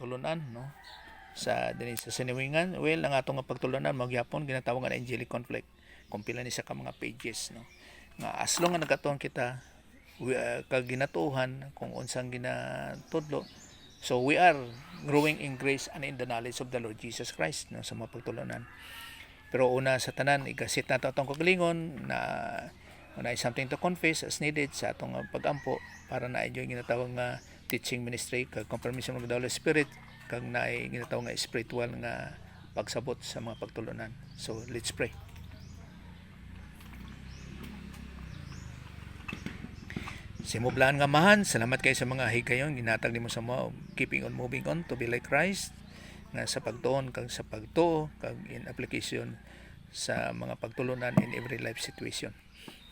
pagtulunan, no, sa dinhi sa siniwingan. Well, ang atong nga pagtulunan magyapon ginatawag nga angelic conflict, kung pila ni sa ka mga pages, no, nga as long nga nagatuon kita kag ginatuohan kung unsang ginatudlo, so we are growing in grace and in the knowledge of the Lord Jesus Christ, no, sa mga pagtulunan. Pero una sa tanan, igasit na atong kagalingon na na something to confess as needed sa atong pag-ampo para na yung ginatawag nga teaching ministry kag confirmation of the Holy Spirit kag na ginatawag nga spiritual nga pagsabot sa mga pagtulunan. So let's pray. Simublaan nga mahan, salamat kayo sa mga higayon ginatag nimo sa mo, keeping on moving on to be like Christ, nga sa pagtuon kag sa pagtuo kag in application sa mga pagtulunan in every life situation.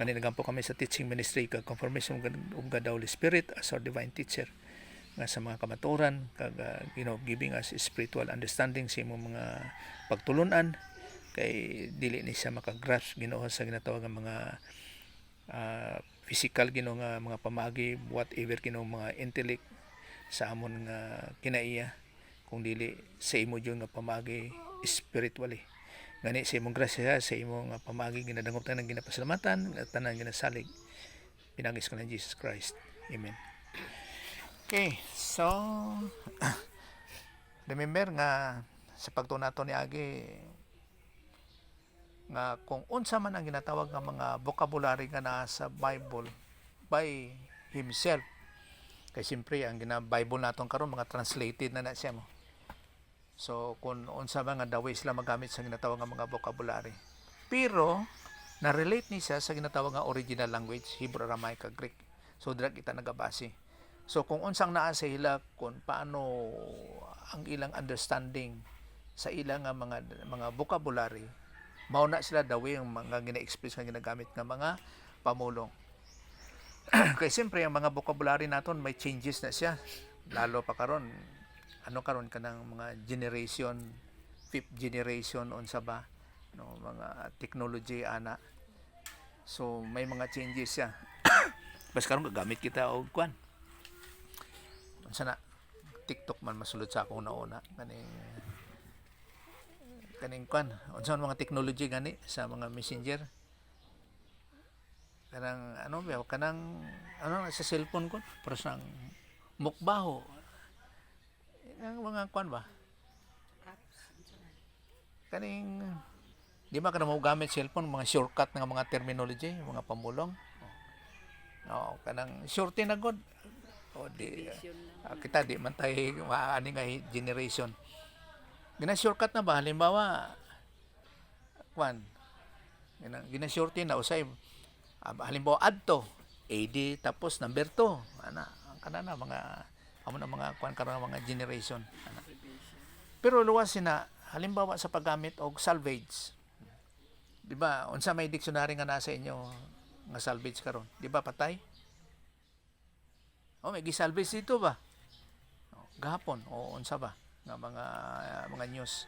Kani nagampo kami sa teaching ministry kag confirmation of God the Holy Spirit as our divine teacher nga sa mga kamaturan kag giving us spiritual understanding sa imong mga pagtulunan kay dili ni siya makagrasp Ginoo sa ginatawag nga mga physical Ginoo nga mga pamagi whatever Ginoo mga intellect sa amon nga kinaiya, kung dili sa imo jud nga pamagi spiritually. Gani sa imong grasya sa imong pamagi ginadangop tanan ginapasalamatan at tanan ginasalig pinagis ko ng Jesus Christ. Amen. Okay, so remember nga sa pagtuon nato ni Agi nga kung unsa man ang ginatawag nga mga vocabulary nga naa sa Bible by himself, kay siyempre ang Bible naton karon mga translated na siya mo. So kung unsa man nga daway sila magamit sa ginatawag nga mga vocabulary, pero na-relate ni siya sa ginatawag nga original language, Hebrew, Aramaic, kag Greek. So dira kita nagabase. So kung unsang naa sa ila, kung paano ang ilang understanding sa ilang nga mga vocabulary, mao na sila daway ang mga gina-express nga ginagamit nga mga pamulong. Kay siyempre ang mga vocabulary naton may changes na siya, lalo pa karon karon kanang mga generation, fifth generation unsa ba, no, mga technology ana. So may mga changes siya. Bas karon gagamit kita og kwan unsa na TikTok man masulod sa akong nauna kaning kwan unsa mga technology gani sa mga messenger kanang sa cellphone ko para sa mukbaho ang mga kwan ba kaning di ba kana mo gamit cellphone mga shortcut nga mga terminology mga pamulong kanang shorty na god kita di man tay ani nga generation gina-shortcut na ba halimbawa kwan gina-shorty na usay halimbawa adto AD tapos number 2 ana kanana mga amo na mga kwan karon mga generation ana. Pero luwas sina halimbawa sa paggamit og salvage, di ba unsa may dictionary nga nasa inyo nga salvage karon, di ba patay may gisalvage dito ba gahapon unsa ba nga mga news,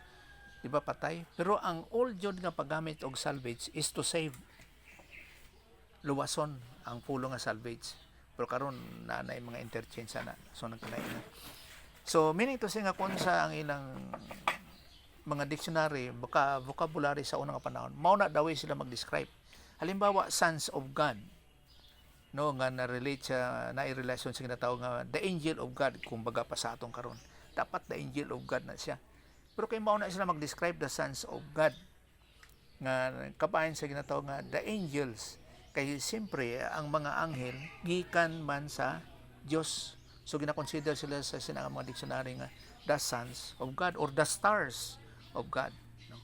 di ba patay, pero ang old jud nga paggamit og salvage is to save, luwason ang pulo nga salvage. Pero karon na mga interchange sana, so nagkalain na. So meaning to say nga kung sa ang ilang mga dictionary baka vocabulary sa unang panahon mao na daw sila mag-describe. Halimbawa sons of God, no, nga na-relate sa na-relasyon sa ginatawag nga the angel of God, kumbaga pa sa atong karon dapat the angel of God na siya. Pero kay mao na sila mag-describe the sons of God nga kabahin sa ginatawag nga the angels, kay siyempre ang mga anghel gikan man sa Dios. So gina-consider sila sa sinang mga dictionary nga the sons of God or the stars of God, no?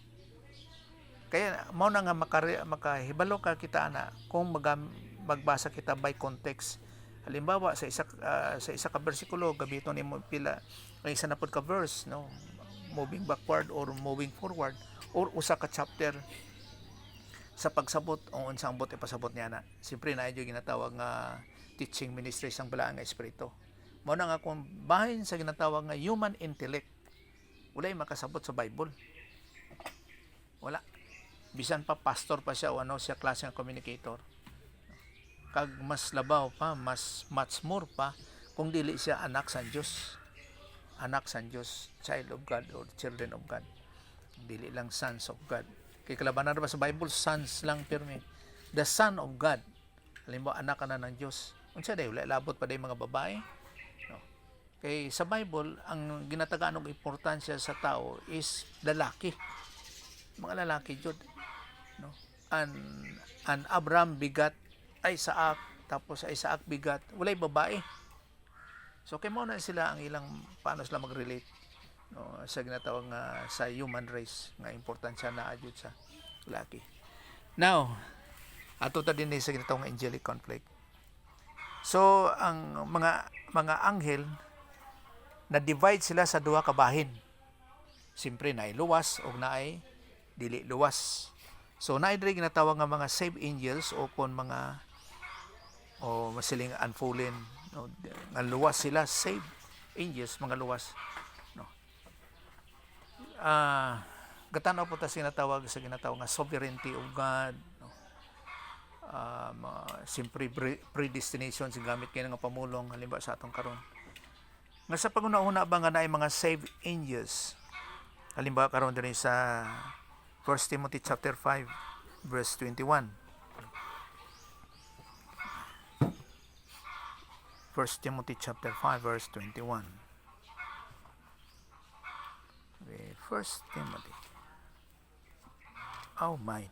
Kaya mao na nga makahibalo ka kita ana kung magbasa kita by context. Halimbawa sa isa ka bersikulo gabiton nimo pila ay isa na pud ka verse, no, moving backward or moving forward or usa ka chapter sa pagsabot o unsang bot ipasabot niya na. Siyempre na yung ginatawag nga teaching ministry sang balaang nga espiritu. Mao na nga kung bahin sa ginatawag nga human intellect, walay makasabot sa Bible. Wala. Bisan pa pastor pa siya o siya klase ng communicator. Kag mas labaw pa, much more pa kung dili siya anak sa Dios. anak sa Dios, child of God or children of God. Dili lang sons of God. Kay kalabanan ba sa Bible, sons lang pirmi. The son of God. Halimbawa, anak ka na ng Diyos. Unsa day, wala labot pa day mga babae. No. Kay sa Bible, ang ginatagaan og importansya sa tao is lalaki. Mga lalaki jud. No. An Abraham bigat Isaac, tapos Isaac bigat walay babae. So kay mo na sila ang ilang paano sila mag-relate, no, sa ginatawag nga sa human race nga importansya na adjud sa lalaki. Now, ato ta din sa ginatawag nga angelic conflict. So ang mga anghel na divide sila sa duha ka bahin. Siyempre naay luwas o naay dili luwas. So naay diri ginatawag nga mga saved angels o kon mga o masiling unfallen, no, nga luwas sila, saved angels, mga luwas, no. Gatanaw po ta sinatawag sa ginatawag nga sovereignty of God, no. Siyempre predestination sa gamit kay nga pamulong halimbawa sa atong karon. Nga sa panguna-una ba nga naay mga saved angels, halimbawa karon dinhi sa 1 Timothy chapter 5 verse 21. 1 Timothy chapter 5 verse 21. Okay, 1 Timothy. Oh my.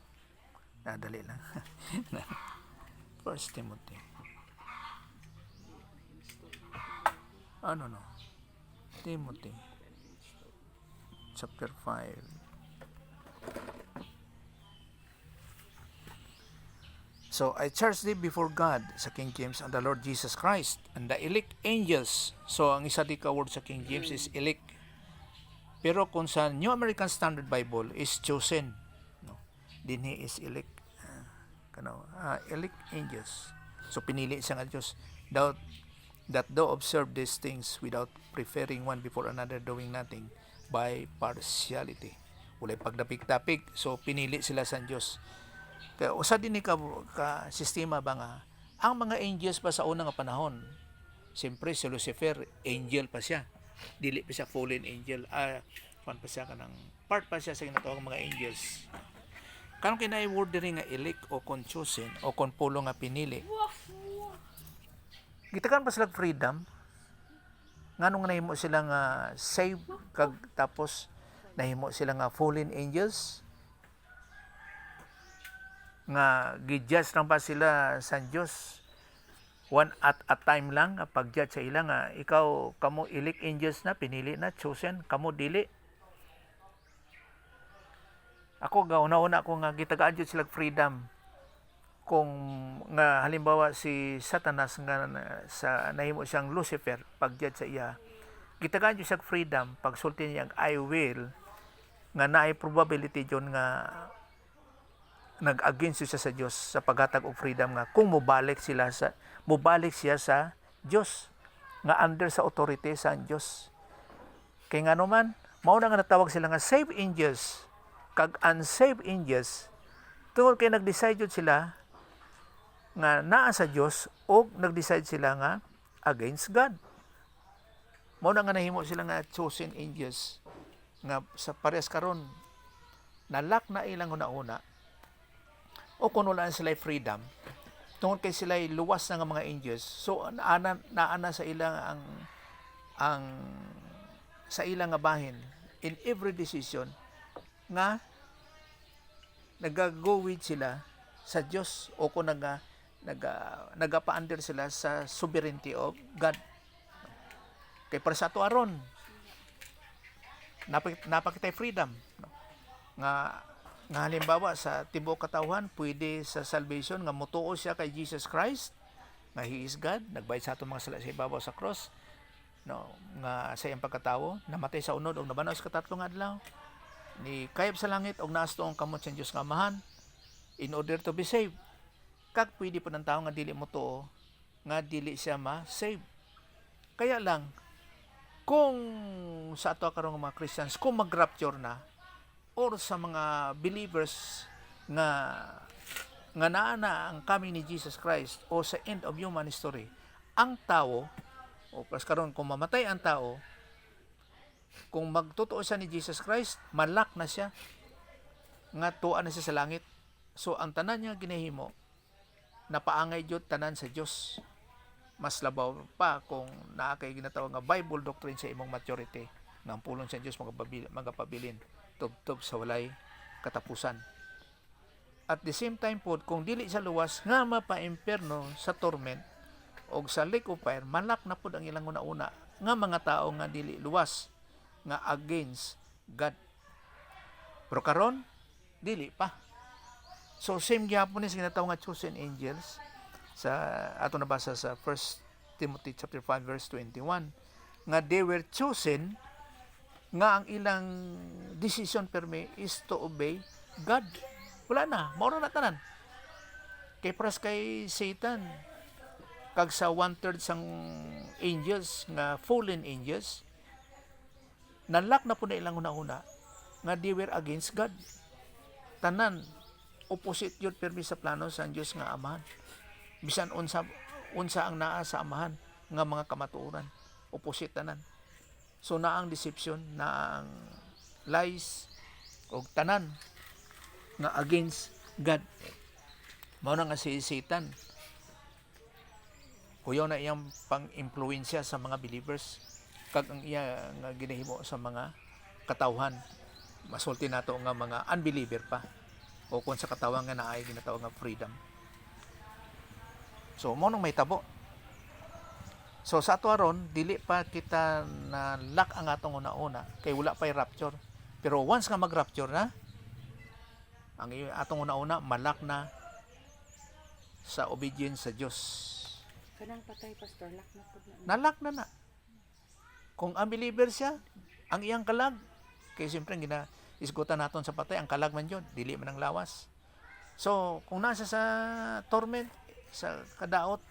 Nadali lang. 1 Timothy. No. Timothy chapter 5. So, I charge thee before God, sa King James, and the Lord Jesus Christ, and the elect angels. So, ang isa di ka word sa King James is elect. Pero kung sa New American Standard Bible is chosen. No? Dinhi is elect. Elect angels. So, pinili siya nga Diyos. That thou observe these things without preferring one before another, doing nothing by partiality. Walay pagdapik-dapik. So, pinili sila sa Diyos. Kaya usa din ni ka sistema ba nga ang mga angels pa sa unang panahon, siyempre si Lucifer angel pa siya, dili pa siya fallen angel, pa siya kanang part pa siya sa ginatawag mga angels. Kanang kinay word diri nga elect o kon chosen o kon pulo nga pinili, gitakan pa sila freedom nganong nahimo sila nga save kag tapos nahimo sila nga fallen angels, nga gi-judge lang ba sila sa Diyos one at a time lang, pag-judge sa ilang nga ikaw kamo elect angels na pinili na chosen kamo dili. Ako una ko nga gitagaan jud sila freedom kung nga halimbawa si Satanas nga sa nahimo siyang Lucifer, pag-judge sa iya gitagaan jud sila freedom pagsulti niya I will nga naay probability jud nga nag-against siya sa Dios sa paghatag og freedom nga kung mubalik siya sa Dios nga under sa authority sa Dios. Kay nga naman mao na nga natawag sila nga saved angels kag unsaved angels tungod kay nag-decide jud sila nga naa sa Dios o nag-decide sila nga against God. Mao na nga nahimo sila nga chosen angels nga sa parehas karon nalak na ilang una o kung wala sila freedom tungod kay sila luwas na nga mga angels, so naana sa ilang ang sa ilang nga bahin in every decision nga nagag-go with sila sa Dios o kung nagapa-under sila sa sovereignty of God. Kay para sa ato aron napakitay freedom, no? nga halimbawa sa tibuok katawhan pwede sa salvation nga motuo siya kay Jesus Christ nga He is God, nagbayad sa atong mga sala sa ibabaw sa cross, no, nga sa iyang pagkatawo namatay sa unod og nabanaw sa katatlong adlaw, ni kayab sa langit og naas tuong kamot sa Dios nga Amahan in order to be saved. Kag pwede po ng tao nga dili motuo nga dili siya ma-save. Kaya lang kung sa ato karong mga Christians kung mag-rapture na or sa mga believers nga naana ang coming ni Jesus Christ o sa end of human history, ang tao o pas karon kung mamatay ang tao kung magtotoo siya ni Jesus Christ, malak na siya nga tuan na siya sa langit. So ang tanan niya ginahimo, napaangay jud tanan sa Dios. Mas labaw pa kung naa kay ginatawag nga Bible doctrine sa imong maturity nga ang pulong sa Dios magapabilin tubtob sa walay katapusan. At the same time po, kung dili sa luwas nga mapa-impierno sa torment o sa lake of fire, malak na po ang ilang una-una nga mga tao nga dili luwas nga against God. Pero karon dili pa. So same gyapon ni ginatawag nga chosen angels sa ato nabasa sa 1 Timothy chapter 5 verse 21 nga they were chosen nga ang ilang decision perme is to obey God. Wala na, maura na tanan. Kay pras kay Satan kag sa 1/3 sang angels nga fallen angels, nalak na po na ilang una-una nga they were against God. Tanan opposite yun permi sa plano sa Diyos nga Amahan. Bisan unsa ang naa sa Amahan nga mga kamatuoran, opposite tanan. So naang deception, naang lies o tanan nga against God. Mao na nga si Satan. Kuyaw na iyang pang-impluwensya sa mga believers kag ang iya nga ginahimo sa mga katawhan. Masulti nato nga mga unbeliever pa o kung sa katawan nga naay ginatawag nga freedom. So mo nang may tabo. So sa ato aron dili pa kita na lock ang atong una-una kay wala pay rapture. Pero once nga mag-rapture na, ang atong una-una malak na sa obedience sa Dios. Kanang patay pastor lock na pud na. Nalak na. Kung unbeliever siya, ang iyang kalag kay siyempre isgutan naton sa patay ang kalag man yun, dili man ang lawas. So kung nasa sa torment, sa kadaot,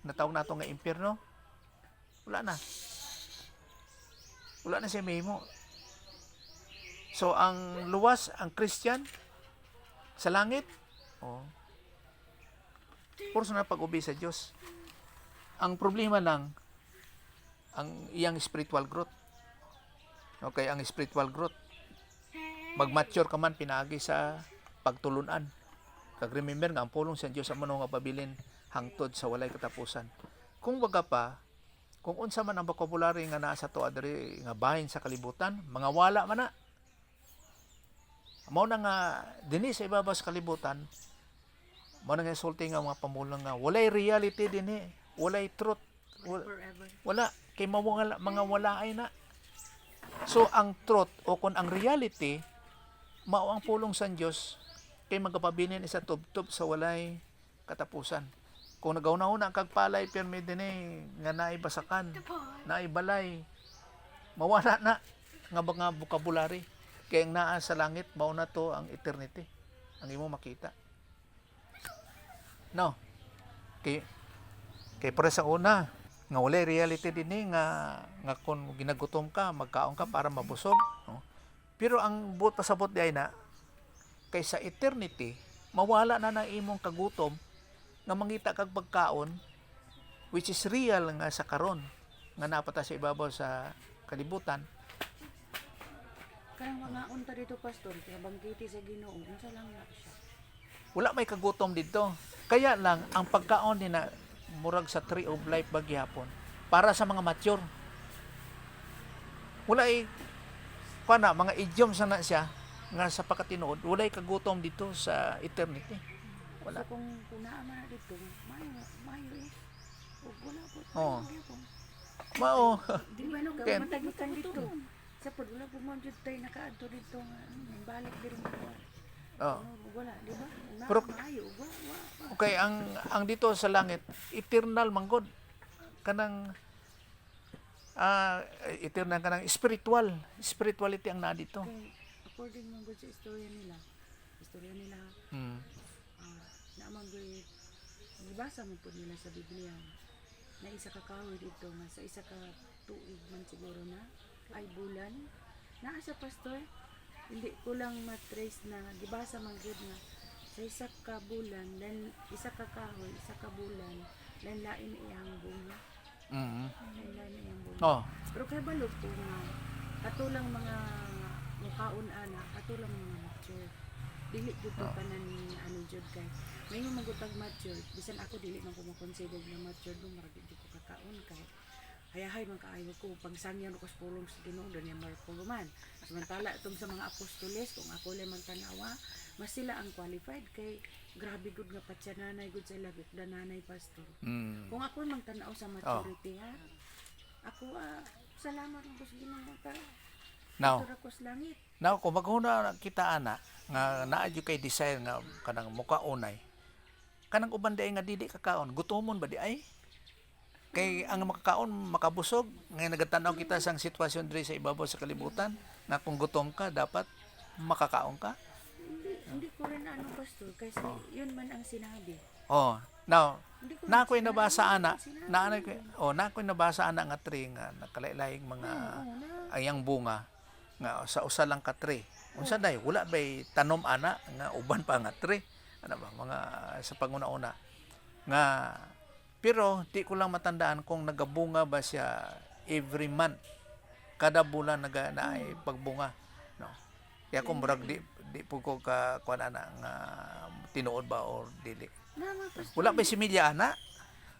natawag nato nga impyerno, wala na siya mahimo. So ang luwas, ang Christian sa langit, puro na pag-obey sa Diyos. Ang problema lang ang iyang spiritual growth. Okay, ang spiritual growth, mag-mature ka man pinaagi sa pagtulunan. Kag remember nga ang pulong sa Dios amo nga pabilin hangtod sa walay katapusan. Kung baga pa, kung unsa man ang vocabulary nga naa sa tuwa diri nga bahin sa kalibutan, mga wala man na. Mao na nga dinhi sa ibabaw sa kalibutan, mao na nga sulti nga mga pamulang nga walay reality dinhi, walay truth. Wala kay mga walaay na. So ang truth o kung ang reality mao ang pulong sa Dios kay magapabilin isa tubtob sa walay katapusan. Kung nagauna-una kag palay permi dinhi nga naay basakan, naay balay, mawala na nga mga vocabulary. Kay ang naa sa langit mao na to ang eternity. Ang imo makita. No. Kay para sa una nga walay reality dinhi nga kung ginagutom ka, magkaon ka para mabusog, no? Pero ang buot pasabot di ay na kay sa eternity mawala na imong kagutom nga mangita kag pagkaon which is real nga sa karon nga napata sa ibabaw sa kalibutan. Kanang mga unta dito pastor, kaya bangkiti sa Ginoo, unsa lang na siya. Wala may kagutom dito. Kaya lang ang pagkaon din na murag sa tree of life bagyapon para sa mga mature. Wala mga idiom sana siya nga sa pagkatinuod, wala kagutom dito sa eternity. Wala. So kung naa man dito, mayo o wala po. Oo. Mao. Di ba no Ken. matagikan dito. Sa pod wala po mo jud tay nakaadto dito nga balik diri mo. Oh. Wala, di ba? Pero, Mayo, wala. okay, ang dito sa langit, eternal manggod. Kanang eternal kanang spirituality ang na dito. Okay, according mo sa istorya nila naamagay gibasa mo po nila sa Biblia na isa ka kahoy dito nga sa isa ka tuig man siguro na ay bulan naa sa pastor hindi ko lang matrace na gibasa man gud nga sa isa ka bulan then isa ka kahoy isa ka bulan then lain iyang bunga Mhm. lain iyang bunga Oh, pero kay balo po nga katulang mga mukaon ana, katulang mga mature. Dili jud ko kanan ano jud kay. May nga magutag mature, bisan ako dili man ko mo-consider na mature do marag di ko kakaon kay. Hayahay man kaayo ko pagsangyan ko sa pulong sa Ginoo do ni marpuluman. Samantala itong sa mga apostoles kung ako lang magtanawa, mas sila ang qualified kay grabe gud nga patyananay gud sa labit dananay pastor. Kung ako magtanaw sa maturity ha, ako salamat ko sa Ginoo ka. Now, Tura ko sa langit. now kung maghuna kita ana nga naa jud kay desire nga kanang mukaunay. Kanang uban day nga dili kakaon, gutomon ba di ay? Kay ang makakaon makabusog nga nagatanaw kita sang sitwasyon diri sa ibabaw sa kalibutan nga kung gutom ka dapat makakaon ka. Hindi ko rin ano pastor kasi yun man ang sinabi. Oh, now Hindi ko na rin ako'y sinabi nabasa yun ana, ang sinabi. na ano ko, na ako'y nabasa ana nga tree nga nakalain-laing mga Oo, na. ayang bunga nga sa usa lang ka tree. Unsa day wala bay tanom ana nga uban pa nga tree. Ano ba mga sa panguna-una nga pero di ko lang matandaan kung nagabunga ba siya every month. Kada bulan na ay pagbunga, no. Kaya kung murag di po ko ka kuan ana nga tinuod ba or dili. Naman pastor. Wala ba si Media ana?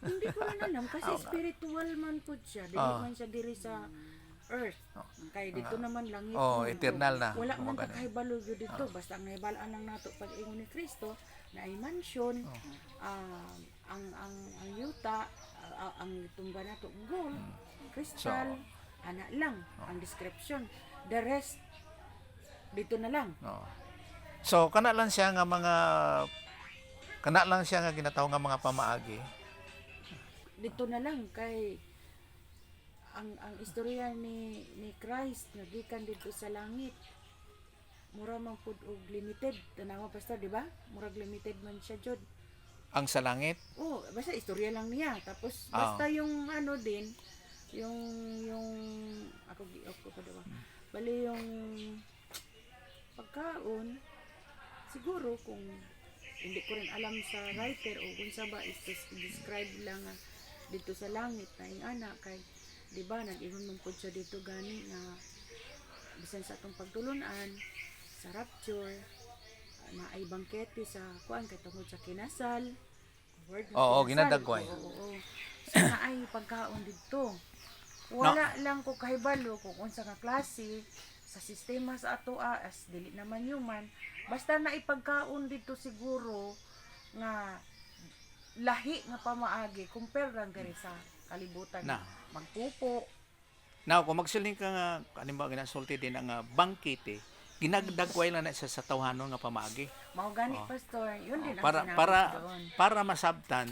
Hindi ko rin alam kasi spiritual man po siya. Dili man siya diri sa earth. Kay dito naman langit. Oh, mo. eternal na. Wala man Kumbaga na. kakahibalo gyud dito. Basta ang nahibalaan lang nato pag ingon ni Kristo na ay mansion, ang yuta, ang tumba nato gold, crystal, ana lang ang description. The rest dito na lang. No. So kana lang siya nga ginatawag nga mga pamaagi. Dito na lang kay ang istorya ni Christ nagikan dito sa langit mura man pud og limited tanawa pastor di ba murag limited man siya jud Ang sa langit. oh basta istorya lang niya tapos basta yung ano din yung ako pa diba bali yung pagkaon siguro kung hindi ko rin alam sa writer o kung sa ba is describe lang dito sa langit na yung anak kay di ba nag-ingon man pud siya dito gani nga bisan sa atong pagtulunan sa rapture na ay bangkete sa kuan kay tungod sa kinasal word ng Oo, kinasal. ginadagway. Oo. So na ay pagkaon dito wala lang ko kahibalo kung unsa nga klase sa sistema sa ato as dili naman human basta na ipagkaon dito siguro nga lahi nga pamaagi compare lang diri sa kalibutan Na. magpupo Now, kung magsiling ka nga, halimbawa ginasulti din ang bangkite, ginagdagway lang na siya sa tawhanon nga pamagi. mao gani pastor yun din ang Para sinabi para ko doon. para masabtan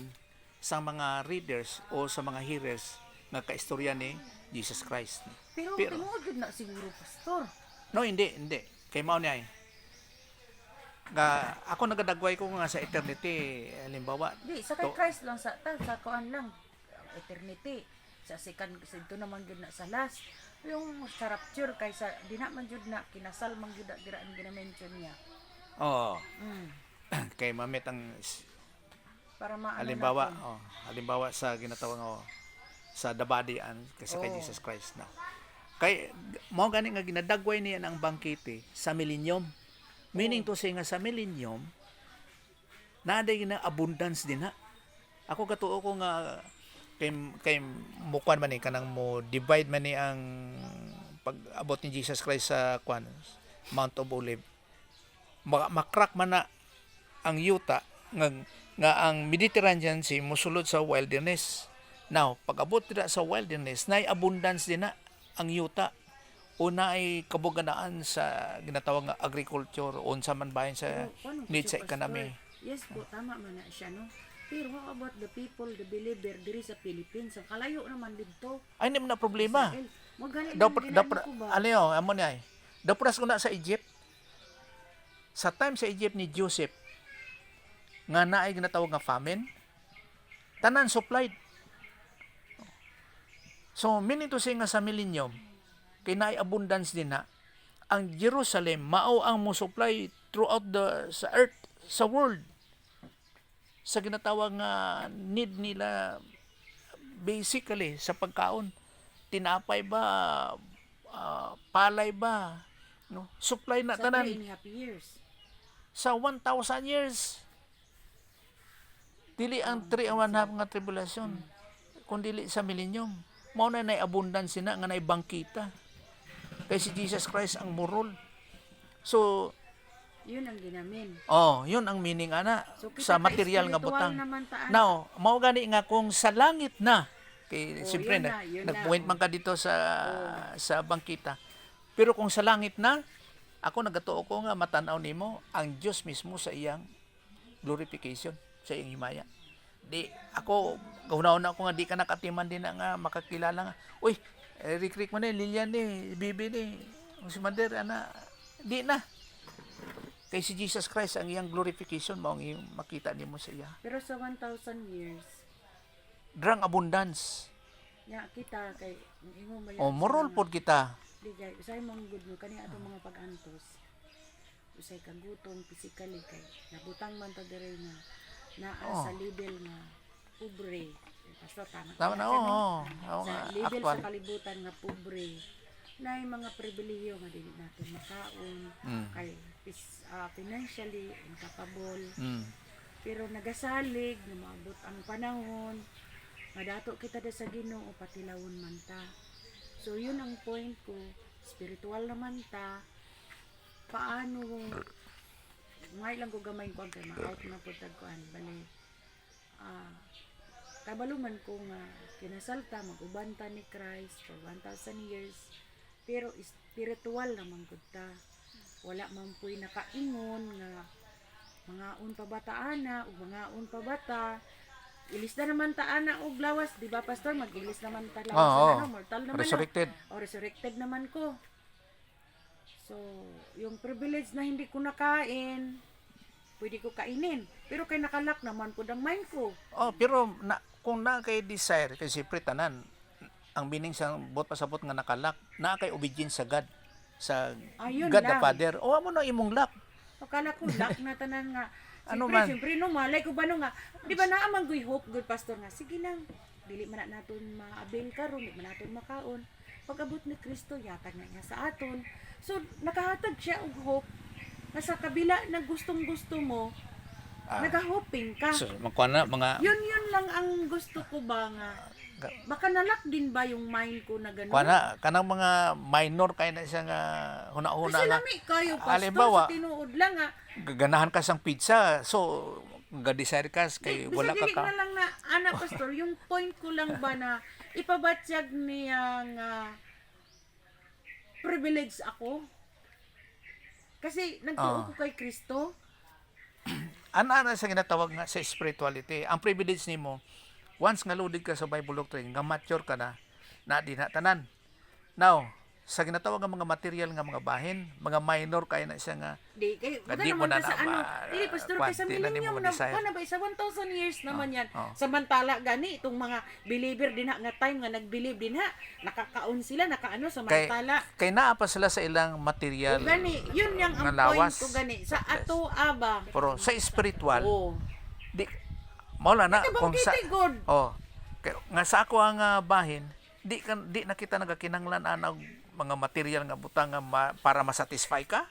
sa mga readers o sa mga hearers nga kaistorya ni Jesus Christ. pero pero- tinuod yun na siguro pastor No, hindi. Kay mao niya. Nga ako nagadagway ko nga sa eternity, halimbawa. di sa kay Christ lang sa kuan lang eternity sa second kasi ito naman gyud na sa last yung sa rapture kay sa di na man jud na kinasal man jud dira ang gina-mention niya Oo. mm. Kay mamit ang para maano halimbawa, natin. halimbawa sa ginatawag sa dabadian kasi kay Oo. Jesus Christ na. Kay mao gani nga ginadagway niya ang bangkete sa millennium. Meaning to say nga sa millennium naday na abundance din ha. Ako katuo ko nga kay mukuan man ni kanang mo divide man ni ang pag-abot ni Jesus Christ sa kwan Mount of Olive. Makrak man na ang yuta nga ang Mediterranean Sea mosulod sa wilderness. Now, pag-abot dira sa wilderness, naay abundance din na ang yuta o naay kabuganaan sa ginatawag nga agriculture o unsa man bahin sa Pero, paano po needs sa siya, economy. Pastor? Yes po, tama man na siya, no? Pero how about the people, the believer, diri sa Philippines? Ang kalayo naman dito. Ay, hindi mo na problema. Israel. Magani Dapat ko ba? ano yun, amo niya. Dapras ko na sa Egypt. Sa time sa Egypt ni Joseph, nga naay ginatawag nga famine, tanan supplied. So, meaning to say nga sa millennium, kay naay abundance din na, ang Jerusalem, mao ang mo supply throughout sa earth, sa world. Sa ginatawag nga need nila basically sa pagkaon. Tinapay ba palay ba, no? Supply na Sa tanan 3.5 years. sa 1,000 years. Dili ang 3.5 nga tribulation, kundi sa millennium. Mao na nay abundance na nga nay bangkita. Kay si Jesus Christ ang burol. So, Yun ang ginamin. yun ang meaning ana So, kita sa ka material nga espiritual butang. naman taan. Now, mao gani nga kung sa langit na kay siyempre yun na, yun nag-point na. man ka dito sa bangkita. Pero kung sa langit na, ako nagatuo ko nga matanaw nimo ang Dios mismo sa iyang glorification, sa iyang himaya. Di ako gawnaon ako nga di ka nakatiman din na nga makakilala nga. Uy, Rick mo na Lilian ni, Bibi ni, si Mander ana, di na. Kay si Jesus Christ ang iyang glorification mao ang iyong makita nimo sa iya. Pero sa 1,000 years, Drang abundance. ya kita kay ingon ba O moral pod kita. Digay, usay mong good mo kani atong mga pag-antos. Usay kang gutom physically kay nabutang man ta diri nga naa sa level nga pobre. Pastor tama. Tama na, Sa oo. Sa nga, level actual. sa kalibutan nga pobre na mga pribilehiyo nga dili natin makaon kay financially incapable pero nagasalig na maabot ang panahon madato kita da sa Ginoo patilawon man ta. So yun ang point ko, spiritual naman ta. Paano may lang ko gamay ko kay ma-out na putag ko bali. Kabaluman ko nga kinasalta magubanta ni Christ for 1,000 years. Pero spiritual naman gud ta. Wala man po'y nakaingon nga mga unpabataana o mga unpabata. Ilis na naman ta ana og lawas, di ba pastor? Mag-ilis naman ta lawas na mortal naman. Resurrected. O resurrected naman ko. So, yung privilege na hindi ko nakain, pwede ko kainin. Pero kay nakalak naman po ang mind ko. Pero kung na kay desire kay siyempre tanan ang meaning sa bot pasabot nga nakalak na kay obedience sa God sa Ayun God the lang. Father. O amo na imong lak. Akala ko lak na tanan nga. Ano Siyempre, man? siyempre, no, malay ko ba no nga, di ba naamang good hope, good pastor nga, sige lang, dili man na naton maabil karon, di man naton makaon. Pag-abot ni Kristo, yatag na niya sa aton. So, nakahatag siya og hope, na sa kabila na gustong-gusto mo, nagahoping ka. So magkuha na mga Yun lang ang gusto ko ba nga, baka nalak din ba yung mind ko na gano'n? kuha na kanang mga minor kay na siya nga huna-huna Kasi nga lami kayo, pastor, halimbawa, sa tinuod lang nga. gaganahan ka sang pizza so ga-desire ka kay wala ka Bisa ka. na lang na, ana pastor, yung point ko lang ba na ipabatyag niya nga privilege ako. Kasi nagtuo ko kay Kristo. Ana sa ginatawag nga sa spirituality. Ang privilege nimo once nga loaded ka sa Bible doctrine, nga mature ka na di na tanan. Now, sa ginatawag nga mga material nga mga bahin, mga minor kaya na siya nga Di, kay, Nga, wala di mo naman na ka sa na ano. ma- Dili, pastor, kwan, kay sa di na millennium nimo na, ma-desire. na ba, sa 1,000 years naman yan. oh. Samantala, gani, itong mga believer din ha, nga time nga nag-believe din ha, nakakaon sila, nakaano, samantala. Kay naa pa sila sa ilang material. O gani, yun yung ang nga point lawas. ko gani. Sa ato, aba. Pero sa spiritual, Oo. di mao na Ito kung sa bang good? nga sa ako ang bahin, di na kita nagakinanglan og mga material nga butang nga para masatisfy ka.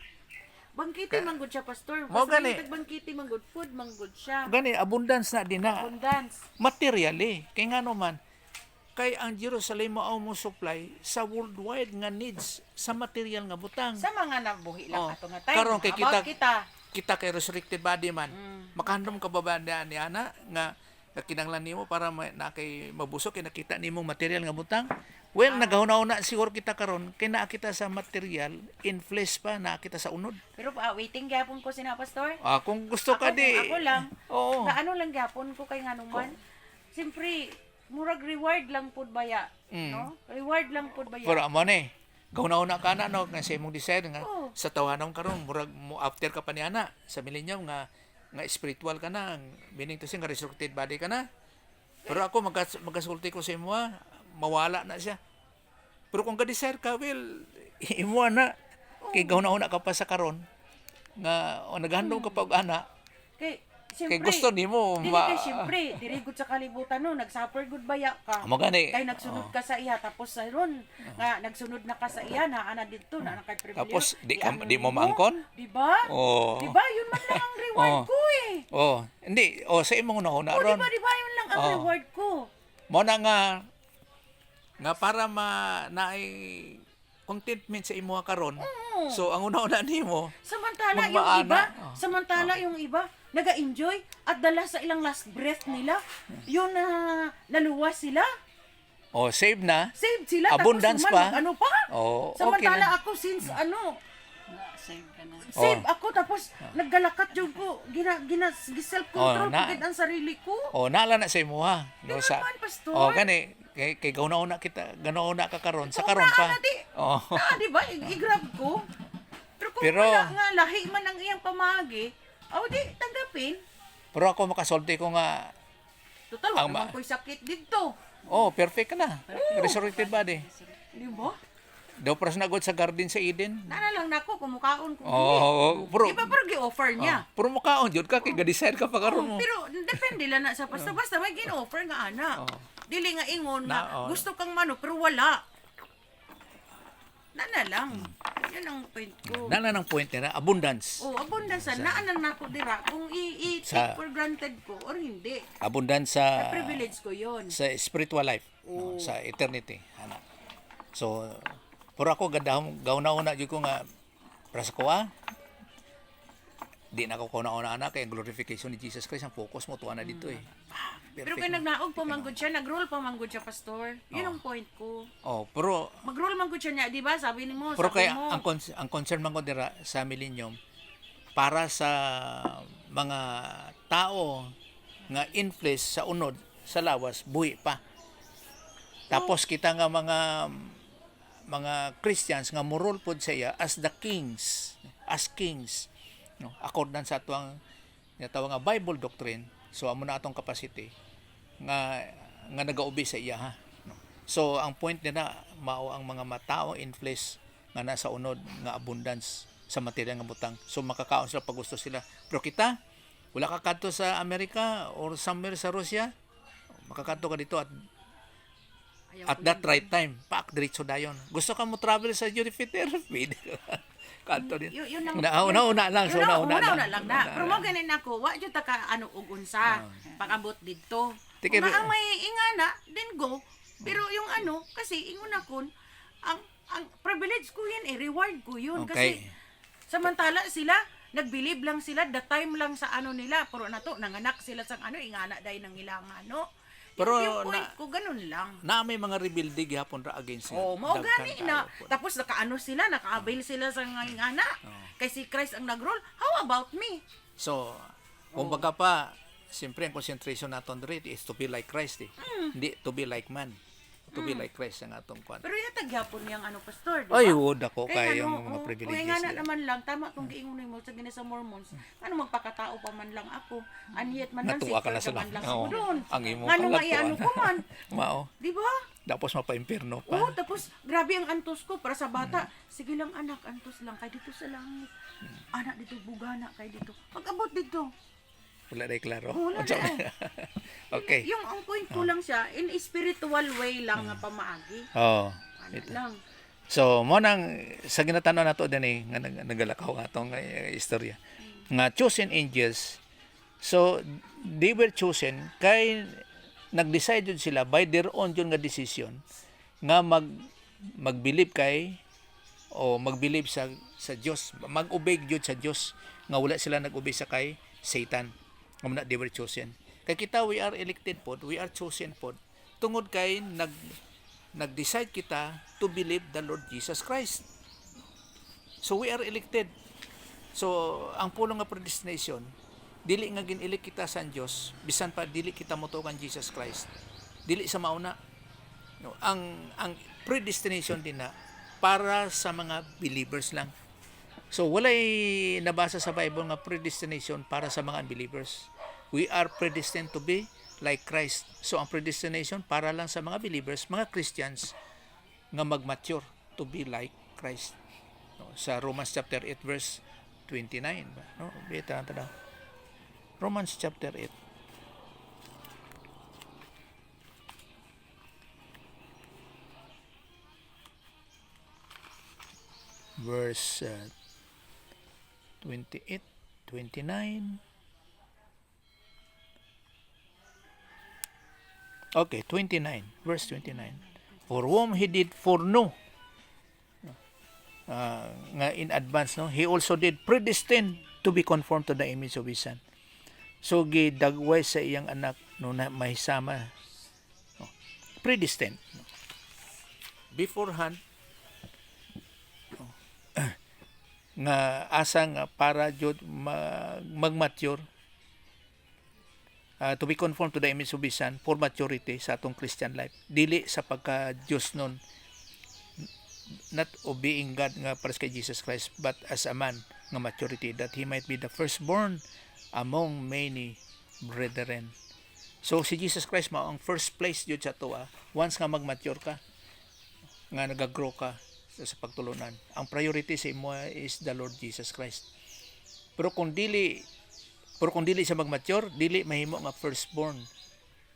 Bangkiti man good siya, pastor. Mao Basta gani. yung tagbangkiti man good, food man good siya. Gani abundance na din na Abundance. material kay ngano man kay ang Jerusalem mao mo supply sa worldwide nga needs sa material nga butang. Sa mga nabuhi lang Oh. ato nga time. Karon kay About kita kay resurrected body man. Makahandom ka ba ba ni ana nga kinanglan nimo para na kay mabusok kay nakita nimo material nga butang? Well, nagahuna-una siguro kita karon kay naa kita sa material in flesh pa na kita sa unod. Pero waiting gyapon ko sina, pastor. Kung gusto ka di. Ako lang. Oo. Na ano lang gyapon ko kay nganuman. Siyempre, murag reward lang pud baya, no? Reward lang pud baya. Pero amo ni. Gahuna-una ka na no nga sa imong desire nga Oo. sa tawanon karon murag mo after ka pa ni ana sa millennium nga spiritual ka na, meaning to say nga resurrected body ka na. Pero ako magasulti ko sa imo mawala na siya. Pero kung ka-desire ka, well, imo na. Kay gahuna-una ka pa sa karon nga naghandom ka pa og ana. Kay kay gusto nimo Dili kay siyempre, diri gud sa kalibutan no, nagsuffer gud baya ka. Amo gani. Kay nagsunod ka sa iya tapos sa ron nga nagsunod na ka sa iya na ana didto na kay pribilehyo. Tapos di ano di mo nimo? maangkon? Di ba? Oh. Di ba yun man lang ang reward Oh. ko eh. Oh, hindi. Oh, sa imong una Oh, ron. di ba yun lang ang Oh. reward ko. Mo na nga para naay contentment sa imo karon. Oo. So ang una-una nimo, Samantala yung Magmaana. iba, Oh. samantala yung iba naga-enjoy at dala sa ilang last breath nila. Yun na naluwas sila. oh, save na. Saved sila. Abundance tapos pa. ano pa? Oh, okay Samantala na. ako since Save ka na. save ako tapos naggalakat jud ko. Self control Oh, na- pagid ang sarili ko. Oh, naala na sa imo ha. Di sa naman, Pastor. Oh, gani kay gauna-una kita, gauna ka karon sa Oo, karon pa. na, di. Oh. Di ba? I-grab ko. Pero kung Pero- wala nga lahi man ang iyang pamagi, di tanggapin. Pero ako makasulti ko nga, Total, Ang wala naman ko'y sakit dito. oh, perfect ka na. Resurrected body. Di ba? Daw pras na god sa garden sa Eden. Nana lang nako, kumukaon ko. Oh, pero Di ba pero gi-offer niya? pero makaon jud ka kay ga-decide ka pa karon mo. Pero depende lang na sa basta may gin-offer nga ana. Oh. Dili nga ingon Na, na oh. gusto kang mano pero wala. Nana lang. Yan ang point ko. Nana ng point nila, abundance. Oh, abundance na ana nako dira kung i-take Sa- for granted ko or hindi. Abundance sa Privilege ko 'yon. sa spiritual life, no, sa eternity. Ana. So, pero ako gauna-una jud ko nga para sa kuha. Di na ako kauna-una ana kay ang glorification ni Jesus Christ ang focus mo tuwa na dito eh. Pero kay nagnaog pa manggod siya, nagroll pa manggod siya, pastor. Yun ang point ko. Oh, pero Magroll manggod siya niya, di ba? Sabi ni mo, pero sabi kay mo. ang concern man ko dira sa millennium para sa mga tao nga influence sa unod sa lawas buhi pa. Tapos kita nga mga Christians nga murol pod sa iya as the kings, as kings. No, according sa atong tawag nga Bible doctrine. So amo na atong capacity nga nagaubis sa iya ha. No. So ang point nila mao ang mga matao influence nga nasa unod nga abundance sa material nga butang. So makakaon sila pag gusto sila. Pero kita wala ka kadto sa Amerika or somewhere sa Russia, makakadto ka dito Ayaw at ko that yun. right time, pak diretso dayon. Gusto ka mo travel sa duty free therapy. Kanto din. Yun ang- Una lang, so una lang na. Pero mo ganin ako, wa jud ta ka ano og unsa pag-abot didto. Tike, Kung ang may ingana, then go. Pero yung ano, kasi ingon akon, ang privilege ko yan reward ko yun. Okay. Kasi samantala sila, nag-believe lang sila, the time lang sa ano nila, pero nato, nanganak sila sa ano, ingana dahil ng ilang ano. Pero yung point na- ko, ganun lang. Na may mga rebuildig hapon ra against Oh, mao daghan gani tayo na. po. Tapos nakaano sila, naka-avail sila sa ngayong ana. Kay si Christ ang nag-roll. How about me? So, kumbaga pa, siyempre ang concentration naton diri is to be like Christ eh. Hindi to be like man. To be like Christ ang atong kwan. Pero yata gyapon niyang ano pastor, di ba? Ay, wood ako Kaya kay ano, yung mga privileges. kaya nga na nila. naman lang, tama kung giingon mo sa gina sa Mormons, ano magpakatao pa man lang ako, anyet man lang Natuwa ka na seeker sila. man lang Oo. ako doon. Ang imo Ano nga palagpuan. ano ko man, Mao. di ba? Tapos mapa-impierno pa. Oo, tapos grabe ang antos ko para sa bata. Sige lang anak, antos lang kay dito sa langit. Anak dito bugana kay dito. Pag-abot dito. Wala na klaro. Wala na Okay. Yung ang point ko lang siya, in a spiritual way lang nga pamaagi. Oh. Ano lang. So, mo nang sa ginatanon nato din eh, nga nagalakaw nga itong istorya. Nga chosen angels, so, they were chosen kay nag-decide yun sila by their own yun nga decision nga mag-believe kay o mag-believe sa Dios, mag-obey jud sa Dios nga wala sila nag-obey sa kay Satan. Nga they were chosen. Kay kita we are elected pod, we are chosen pod. Tungod kay nag-decide kita to believe the Lord Jesus Christ. So we are elected. So ang pulong nga predestination, dili nga gin-elect kita sa Dios, bisan pa dili kita motukan Jesus Christ. Dili sa mauna. No, ang predestination din na para sa mga believers lang. So walay nabasa sa Bible nga predestination para sa mga unbelievers. We are predestined to be like Christ. So ang predestination para lang sa mga believers, mga Christians nga mag-mature to be like Christ. No, sa Romans chapter 8 verse 29 ba? No, bita ta daw. Romans chapter 8. Verse 28, 29. Okay, 29. Verse 29. For whom he did foreknow, nga in advance, no, he also did predestine to be conformed to the image of his son. So gidagway sa iyang anak no na mahisama, no, predestined, no. Beforehand, no, nga asa nga para jud magmature, to be conformed to the image of his son for maturity sa atong Christian life, dili sa pagka Dios nun, not obeying God nga pares kay Jesus Christ, but as a man nga maturity, that he might be the firstborn among many brethren. So si Jesus Christ mao ang first place jud sa tuwa. Once nga mag-mature ka, nga nagagrow ka sa pagtulunan, ang priority sa imo is the Lord Jesus Christ. Pero kung dili siya mag-mature, dili mahimo nga firstborn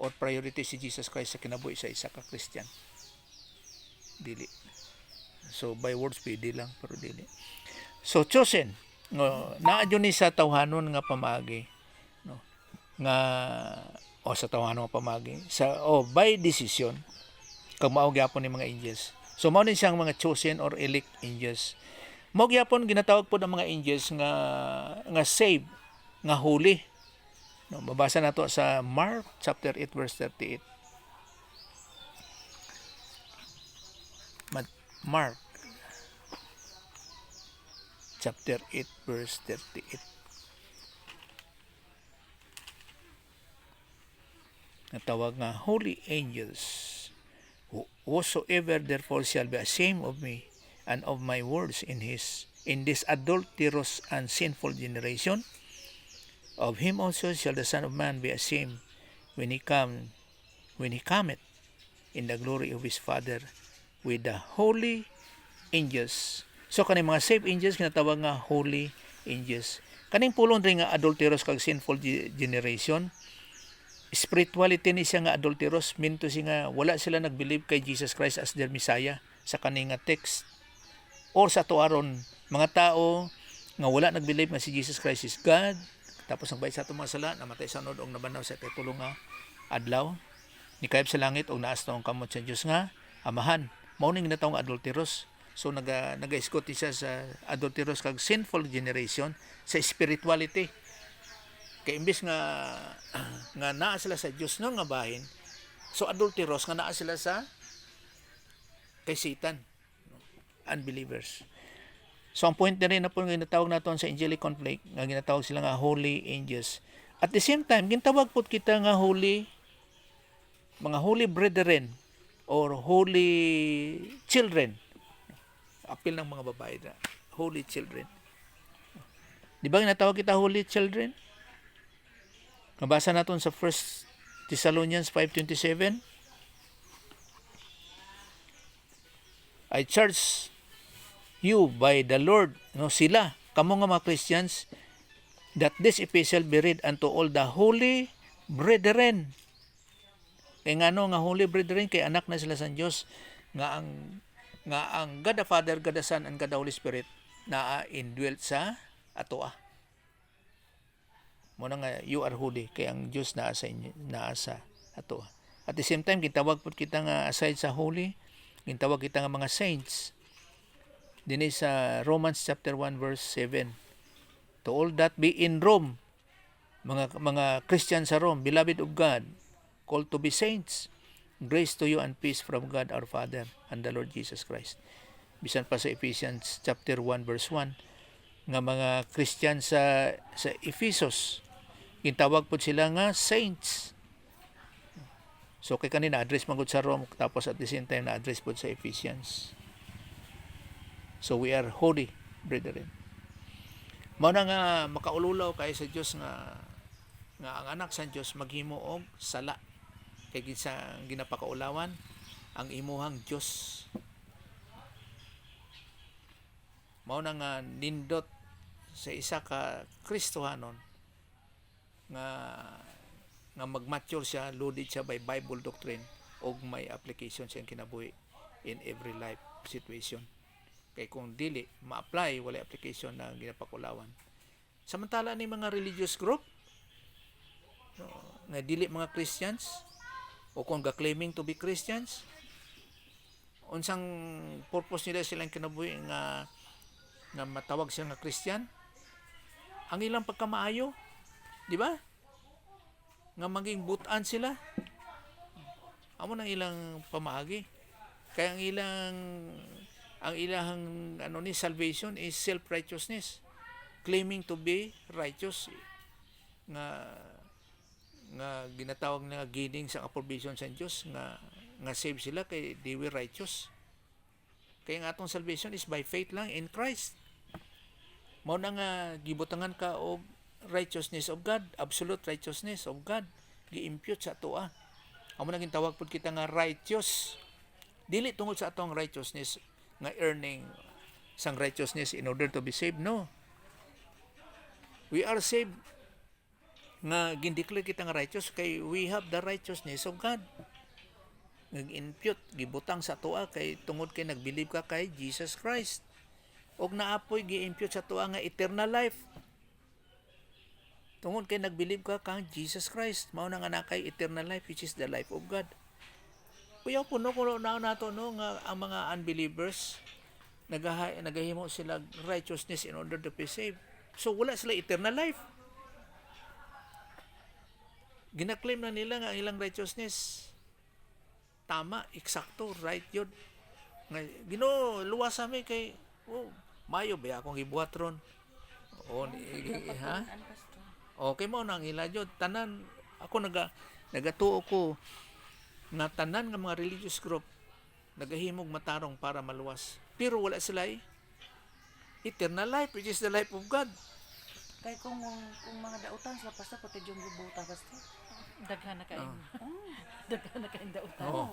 or priority si Jesus Christ sa kinabuhi sa isa ka Christian. Dili. So by words pwede lang, pero dili. So chosen, no, naa jud ni sa tawhanon nga pamaagi, no, nga sa tawhanon nga pamaagi sa by decision kag mao gyapon ni mga angels. So mao ni siyang mga chosen or elect angels. Mao gyapon ginatawag pod ang mga angels nga saved, nga holy, no, mabasa nato sa Mark chapter 8 verse 38. Mark chapter 8 verse 38. Natawag nga holy angels, whosoever therefore shall be ashamed of me and of my words in this adulterous and sinful generation, of him also shall the Son of Man be ashamed when he cometh in the glory of his Father with the holy angels. So kaning mga saved angels kinatawag nga holy angels. Kaning pulong ring nga adulterous kag sinful generation, spirituality ni siya nga adulterous, minto siya nga wala sila nag-believe kay Jesus Christ as their Messiah sa kaning nga text. Or sa tuaron, mga tao nga wala nag-believe nga si Jesus Christ is God, tapos nagbayad sa atong mga sala, namatay sa unod og nabanaw sa titulo nga adlaw, nikayab sa langit og naas taong kamot sa Dios nga Amahan. Mao ning ginatawag nga adulterous. So naga-escort siya sa adulterous kag sinful generation sa spirituality. Kay imbis nga naa sila sa Dios nga bahin, so adulterous nga naa sila sa kay Satan, unbelievers. So ang point na rin na po ginatawag naton sa angelic conflict, nga ginatawag sila nga holy angels. At the same time, ginatawag po kita nga mga holy brethren or holy children. Apil ng mga babae na holy children. Di ba ginatawag kita holy children? Nabasa natin sa 1 Thessalonians 5:27. I charge you by the Lord, no, sila, kamo nga mga Christians, that this epistle be read unto all the holy brethren. Kay ngano nga holy brethren, kay anak na sila sa Dios, nga ang God the Father, God the Son, and God the Holy Spirit na indwelt sa atoa. Mo nga you are holy, kay ang Dios naa sa atoa. At the same time, gitawag pud kita nga aside sa holy, gitawag kita nga mga saints. Dinhi sa Romans chapter 1 verse 7. To all that be in Rome, mga Christian sa Rome, beloved of God, called to be saints, grace to you and peace from God our Father and the Lord Jesus Christ. Bisan pa sa Ephesians chapter 1 verse 1, nga mga Christian sa Ephesus, gintawag po sila nga saints. So kay kanina address man gud sa Rome, tapos at the same time na address po sa Ephesians. So we are holy brethren. Mao na nga makaululaw kay sa Dios nga ang anak sa Dios maghimo og sala, kay sa ginapakaulawan ang imuhang Dios. Mao na nga nindot sa isa ka Kristohanon nga mag-mature siya, loaded siya by Bible doctrine og may application siyang kinabuhi in every life situation. Kay kung dili ma-apply, wala application na ginapakulawan. Samantala ni mga religious group nga dili mga Christians o kung ga-claiming to be Christians, unsang purpose nila silang kinabuhi nga matawag sila nga Christian? Ang ilang pagkamaayo, di ba? Nga maging butan sila. Amo nang ilang pamaagi. Kaya ang ilang salvation is self-righteousness, claiming to be righteous, nga ginatawag na gaining sa approbation sa Dios, nga save sila kay they were righteous. Kaya nga atong salvation is by faith lang in Christ. Mao na nga gibutangan ka og righteousness of God, absolute righteousness of God, gi-impute sa atoa. Amo na gintawag pud kita nga righteous. Dili tungod sa atong righteousness nga earning sang righteousness in order to be saved, no. We are saved nga gindeclare kita nga righteous kay we have the righteousness of God. Nag-impute, gibutang sa atoa kay tungod kay nagbilieve ka kay Jesus Christ. Og naapoy gi-impute sa atoa nga eternal life. Tungod kay nagbilieve ka kang Jesus Christ, mao na nga nakay eternal life, which is the life of God. Kuya puno kuno na nato no nga ang mga unbelievers nagahimo sila righteousness in order to be saved. So wala sila eternal life. Gina-claim na nila nga ang ilang righteousness tama, eksakto, right yun. Nga Ginoo luwas sa mi kay mayo ba akong gibuhat ron. Ha? Okay mo nang ila jud tanan ako nagatuo ko na tanan nga mga religious group nagahimog matarong para maluwas. Pero wala sila eternal life, which is the life of God. Kay kung mga dautan sa pasto pati yung gibuta pasto. Daghan na kain. Daghan na kain dautan.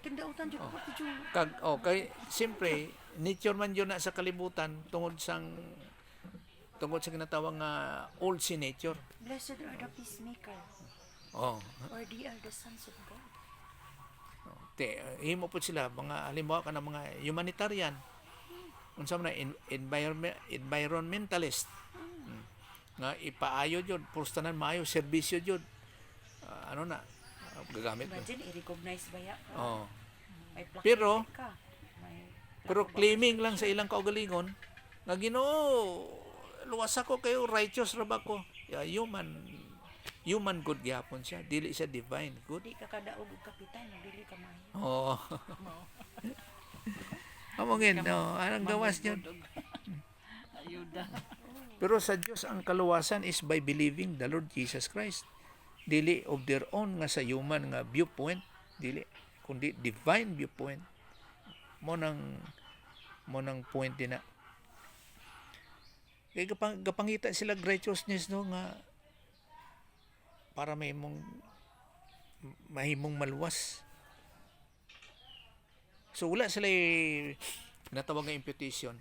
Kindautan jud pati yung Kay siyempre nature man yun na sa kalibutan tungod sa ginatawag nga old sin nature. blessed are the peacemaker, Oh. or they are the sons of God. Himo po sila mga halimbawa ka ng mga humanitarian. Unsa man na environmentalist. Nga ipaayo jud, pustanan maayo serbisyo jud. Gagamit mo. Imagine i-recognize ba ya? May plaque Pero ka. May claiming lang sa ilang kaugalingon nga Ginoo luwas ako kayo, righteous ra ba ko? Human good gyapon siya, dili siya divine good. di ka kadaog og kapitan, dili ka mahi. Amongin, anong gawas yun? Ayuda. Pero sa Dios ang kaluwasan is by believing the Lord Jesus Christ. Dili of their own nga sa human nga viewpoint, dili kundi divine viewpoint. Mo nang point din na. Kaya gapangita sila righteousness no nga para mahimong maluwas. So wala sila natawag nga imputation.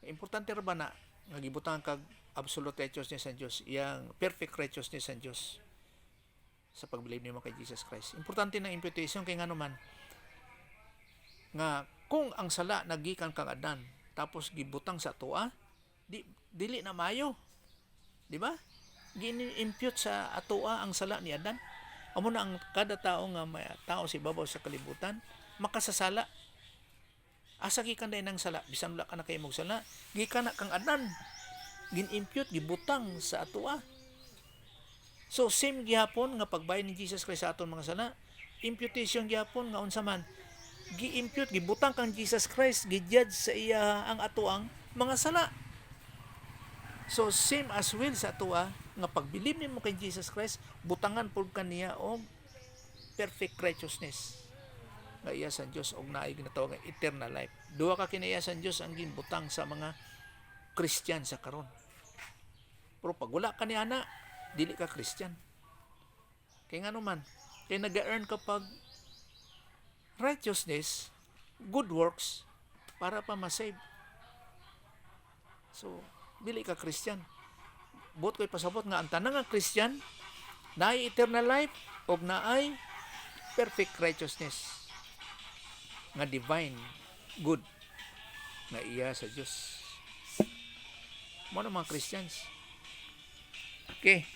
Importante ra ba na nga gibutangan kag absolute righteousness sa Dios, iyang perfect righteousness sa Dios sa pagbilib nimo kay Jesus Christ. Importante na imputation kay ngano man nga kung ang sala nagikan kang Adan tapos gibutang sa atoa, dili na mayo. Di ba? Gini-impute sa atoa ang sala ni Adan. Amo na ang kada tao nga may tao si babaw sa kalibutan makasasala. Asa gikan day nang sala, bisan wala ka na kay mog sala, gikan na kang Adan. Gin-impute, gibutang sa atoa. So same gihapon nga pagbayad ni Jesus Christ sa aton mga sala, imputation gihapon nga unsa man gi-impute, gibutang kang Jesus Christ, gi-judge sa iya ang atoang mga sala. So same as well sa atoa nga pagbilib nimo kay Jesus Christ, butangan pud kaniya og perfect righteousness nga iya sa Dios og naay ginatawag nga eternal life. Duha ka kinaiya sa Dios ang ginbutang sa mga Christian sa karon. Pero pag wala ka ni ana, dili ka Christian. Kay ngano man, kay nag-earn ka pag righteousness, good works para pa ma-save. So, dili ka Christian. buot ko'y pasabot nga ang tanang nga Christian naay eternal life og naay perfect righteousness nga divine good nga iya sa Dios. Mo na mga Christians. Okay.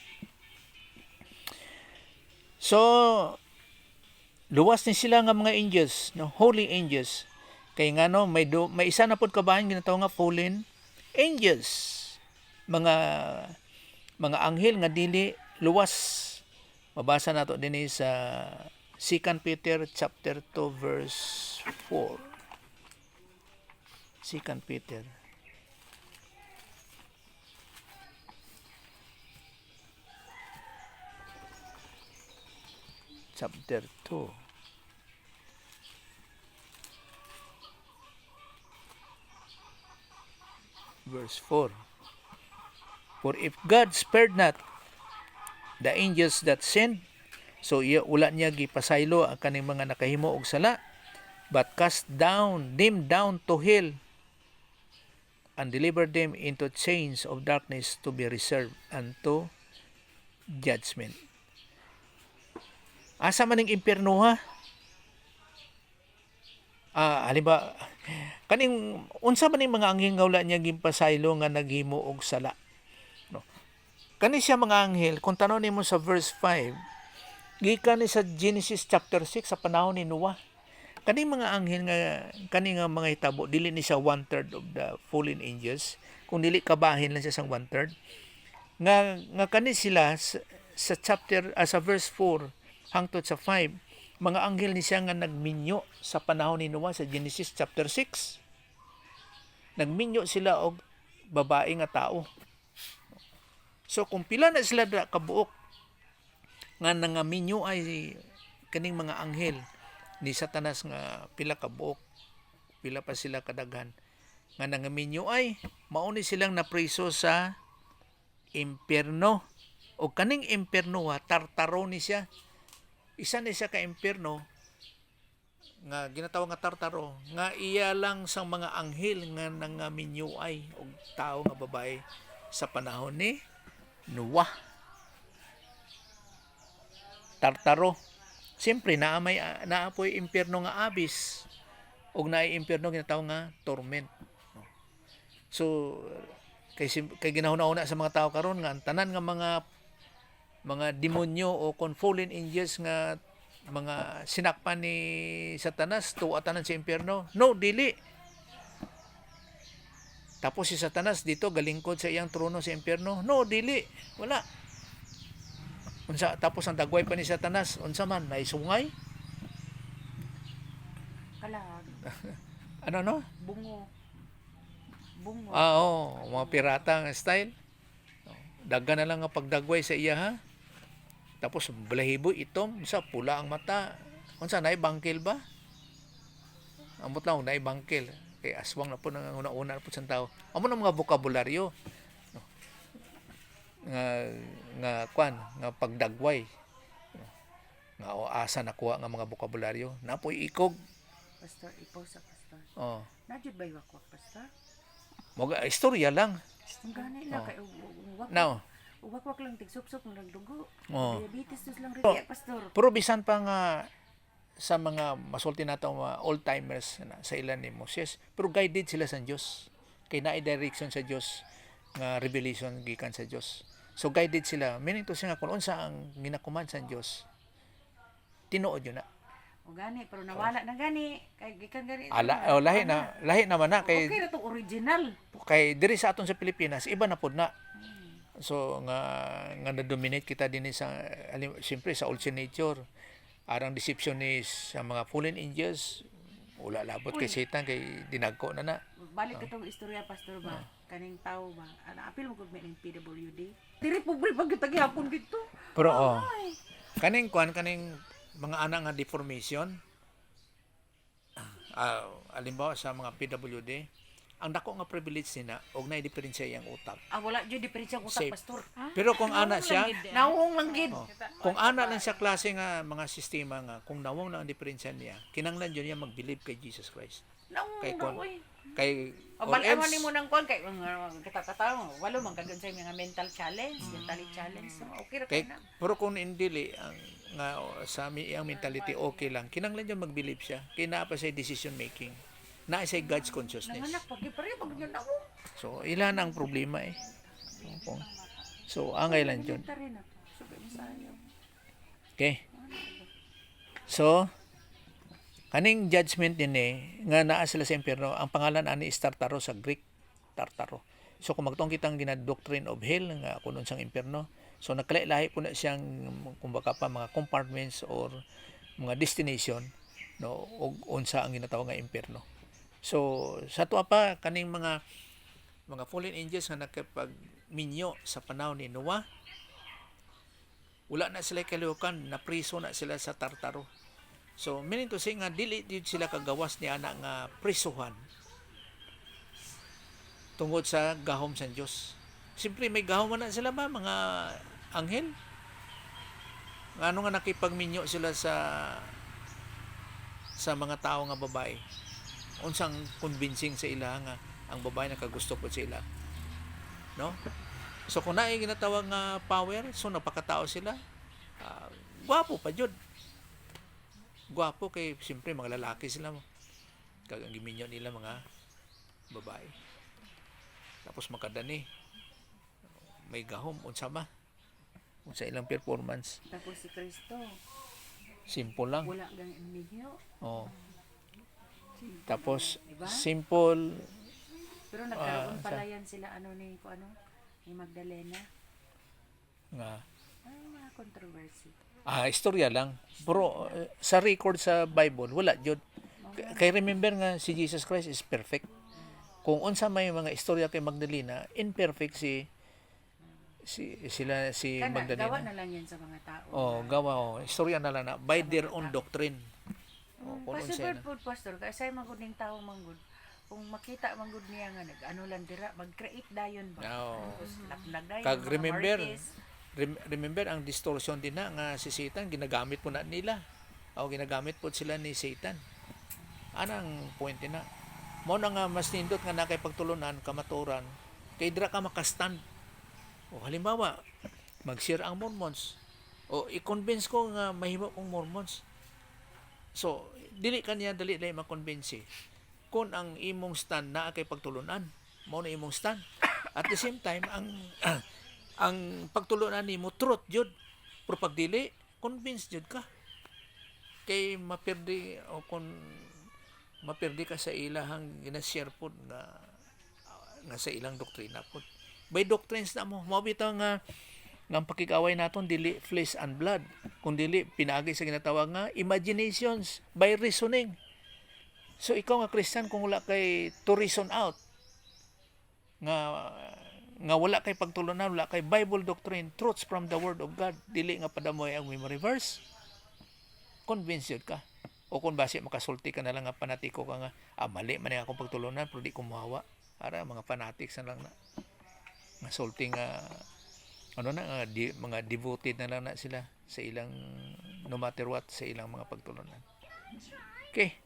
So luwas ni sila nga mga angels, no, holy angels. Kay ngano may isa na pud kabahin ginatawag nga fallen angels. Mga anghel nga dili luwas. Mabasa nato dinhi sa 2 Peter chapter 2 verse 4. 2 Peter chapter 2 verse 4. For if God spared not the angels that sinned, so iya ula niya gipasaylo ang kaning mga nakahimo og sala, but cast them down to hell and delivered them into chains of darkness to be reserved unto judgment. Asa man ning impierno ha? Halimbawa, kaning unsa man ning mga anghel nga wala niya gimpasaylo nga naghimo og sala. No. Kani siya mga anghel, kung tanon nimo sa verse 5, gikan ni sa Genesis chapter 6 sa panahon ni Noah. Kani mga anghel nga kani nga mga hitabo dili ni siya 1/3 of the fallen angels, kung dili kabahin lang siya sang 1/3. Nga kani sila sa chapter sa verse 4 hangtod sa 5, mga anghel ni siya nga nagminyo sa panahon ni Noah sa Genesis chapter 6. Nagminyo sila og babae nga tao. So kung pila na sila kabuok nga nangaminyo ay kaning mga anghel ni Satanas nga pila kabuok, pila pa sila kadaghan nga nangaminyo ay mauni silang napriso sa impierno. O kaning impierno tartaro ni siya. Isa ni siya ka impierno nga ginatawag nga tartaro nga iya lang sang mga anghel nga nangaminyuay og tao nga babae sa panahon ni Noah. Tartaro. Siyempre naapoy impierno nga abis og naay impierno ginatawag nga torment. So kay ginahuna-una sa mga tao karon nga ang tanan nga mga demonyo o fallen angels nga mga sinakpan ni Satanas tuwatanan sa impierno. No, dili. Tapos si Satanas dito galingkod sa iyang trono sa impierno. No, dili. Wala. Unsa tapos ang dagway pa ni Satanas, unsa man naisungay? Kalag. Ano no? Bungo. Mga pirata nga style. Daghan na lang nga pagdagway sa iya ha. Tapos balahibo itom, sa pula ang mata. Unsa naay bangkel ba? Amot lang naay bangkel. Kay aswang na po nang una-una po sa tao. Amo na mga bokabularyo. Nga pagdagway. Nga asa nakuha nga mga bokabularyo. Napoy ikog. Pastor, ipaw sa pastor. Oh. Nadyo ba wakwak, pastor? Mga istorya lang. Ang gani lang kay Now, wakwak lang tigsup-sup ng dugo. Oh. Diabetes tus lang rin, pastor. Pero bisan pa nga sa mga masulti nato mga old-timers sa ilan ni Moses, pero guided sila sa Dios. Kay naay direction sa Dios nga revelation gikan sa Dios. So guided sila. Meaning to siya nga kung unsa ang ginakuman sa Dios, tinuod yun na. O gani, pero nawala na gani. Kay gikan gani. Lahi naman na kay okay na to original. Kay diri sa aton sa Pilipinas, iba na pud na. So nga na-dominate kita din sa siyempre sa old nature. Arang deception ni sa mga fallen angels, wala labot kay Satan kay dinagko na. Balik itong istorya, pastor ba? Kaning tao ba? Apil mo kung may ng PWD. Diri pobre pag tagyapon dito. Pero kaning mga anak nga deformation, alimbawa sa mga PWD, ang dako nga privilege nila og naay diferensya iyang utak. Wala jud diferensya utak, Safe. pastor. Pero kung ana siya, Nawong lang gid. kung ana lang siya klase nga mga sistema nga kung nawong na ang diferensya niya, kinanglan jud niya mag-believe kay Jesus Christ. Nawong Kay na kon oy. kay O or balaman else, ni mo nang kuan kay katatao walo man kagun sa mga mental challenge, mentally challenge. So, okay ra kay ka na. pero kung indili ang nga sa mi ang mentality okay lang kinanglan yun mag-believe siya kay naa pa sa decision making naa sa God's consciousness. Nanganak pag pare pag yun ako. So ilan ang problema eh. So angay lang yun. Tari na. Sabi mo sa ayaw. Okay. So kaning judgment din nga naa sila sa impyerno, ang pangalan ani is Tartaro sa Greek, Tartaro. So kung magtong kitang gina-doctrine of hell nga kunon sang impyerno, so nagkalahi po na siyang kumbaga pa mga compartments or mga destination no ug unsa ang ginatawag nga impyerno. So sa tuwa pa kaning mga fallen angels nga nakipagminyo sa panahon ni Noah, wala na sila kalihukan, na priso na sila sa Tartaro. So, meaning to say nga, dili yun sila kagawas ni ana nga prisuhan tungod sa gahom sa Diyos. Siyempre, may gahom na sila ba, mga anghel? Ano nga nakipagminyo sila sa mga tao nga babae? Unsang convincing sa ila nga ang babae nakagusto po sa ila. No? So, kung naay ginatawag nga power, so napakatao sila, gwapo pa jud. Gwapo kay siyempre mga lalaki sila mo. Kagang giminyo nila mga babae. Tapos makadani. May gahom unsa ba? Unsa ilang performance. Tapos si Kristo, Simple lang. wala gang inyo. Oh. Tapos Diba? simple Pero nagkaroon sa- pala yan sila ni Magdalena. nga Ay, mga controversy. istorya lang. Pero sa record sa Bible wala jud. Kay remember nga si Jesus Christ is perfect. Kung unsa may mga istorya kay Magdalena, imperfect si Kana, gawa Magdalena. na lang yan sa mga tao. Gawa istorya na lang na by their own doctrine. Kung unsa Possible na. po, Pastor, kasi maguding tao manggod. Kung makita manggod niya nga ano lang dira, mag-create dayon ba? Oo. Tapos lapnag dayon. Kag mga remember, artist. remember ang distortion din na nga si Satan ginagamit po na nila. O ginagamit po sila ni Satan. Anang point din na. Mo na nga mas nindot nga nakay pagtulunan kamaturan kay dira ka makastand. O halimbawa, mag-share ang Mormons. O i-convince ko nga mahimo kong Mormons. So, dili kaniya dali lay makonbinsi. Kung ang imong stand naa kay pagtulunan, mao na imong stand. At the same time, ang pagtulunan nimo truth jud. Pero pag dili, convince jud ka. Kay mapirdi o kung mapirdi ka sa ilahang ginashare pod nga sa ilang doktrina pod. By doctrines na mo, mabitaw nga ng pakikaway naton dili flesh and blood, kung dili pinaagi sa ginatawag nga imaginations by reasoning. So ikaw nga Christian, kung wala kay to reason out nga wala kay pagtulunan, wala kay Bible doctrine, truths from the Word of God, dili nga padamoy ang memory verse, convinced yun ka. O kung basi makasulti ka na lang nga panatiko ka nga, mali man akong pagtulunan pero di kumuhawa. Para mga fanatics na lang na nga sulti nga mga devoted na lang na sila sa ilang no matter what sa ilang mga pagtulunan. Okay.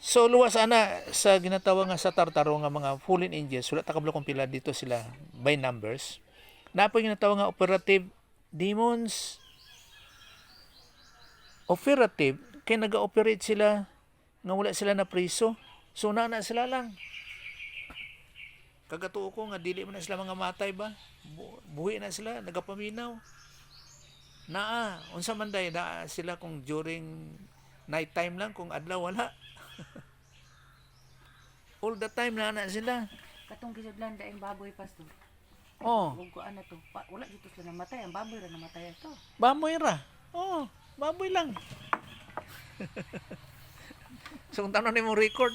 So luwas ana sa ginatawag nga sa Tartaro nga mga fallen angels, wala ta kabalo kung pila dito sila by numbers. Napo ginatawag nga operative demons. Operative kay naga-operate sila nga wala sila na priso. So na sila lang. Kagatuo ko nga dili man na sila mga matay ba? Buhi na sila, nagapaminaw. Unsa man day na sila kung during night time lang, kung adlaw wala. All the time na sila. Katong gisudlan daing baboy, Pastor. Oh, Huwag ko to. Wala dito sila namatay. Ang baboy ra namatay ito. baboy ra. Oh, baboy lang. So kung tanong mo record,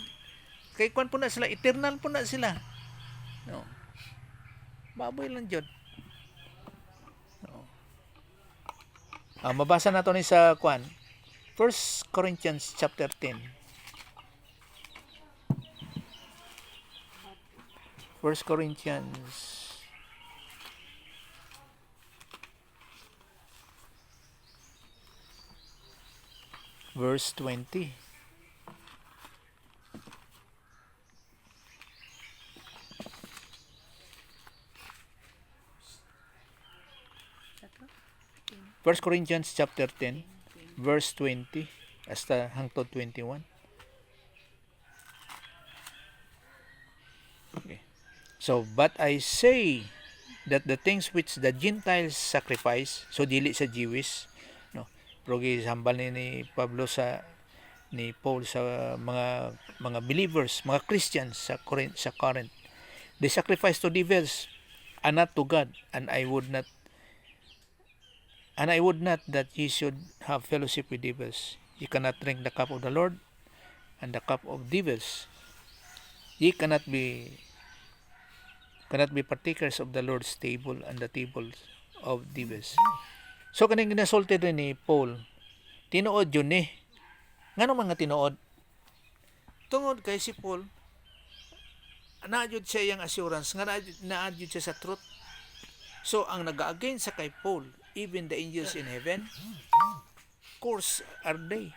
kay kwan po na sila, eternal po na sila. No. Baboy lang jud. No. Mabasa nato ni sa kwan. 1 Corinthians chapter 10. 1 Corinthians verse 20. 1 Corinthians chapter 10, verse 20 hasta hangtod 21. Okay. So, but I say that the things which the Gentiles sacrifice, so dili sa Jewish, no? Pero gisambal ni Paul sa mga believers, mga Christians sa Corinth. They sacrifice to devils and not to God, and I would not that ye should have fellowship with devils. Ye cannot drink the cup of the Lord and the cup of devils. Ye cannot be partakers of the Lord's table and the tables of devils. So kaning ginasulti rin ni Paul, tinuod yun eh. Ngano mga tinuod? Tungod kay si Paul, naadjud siya yung assurance, nga naadjud siya sa truth. So ang nag-against sa kay Paul, even the angels in heaven, course are they.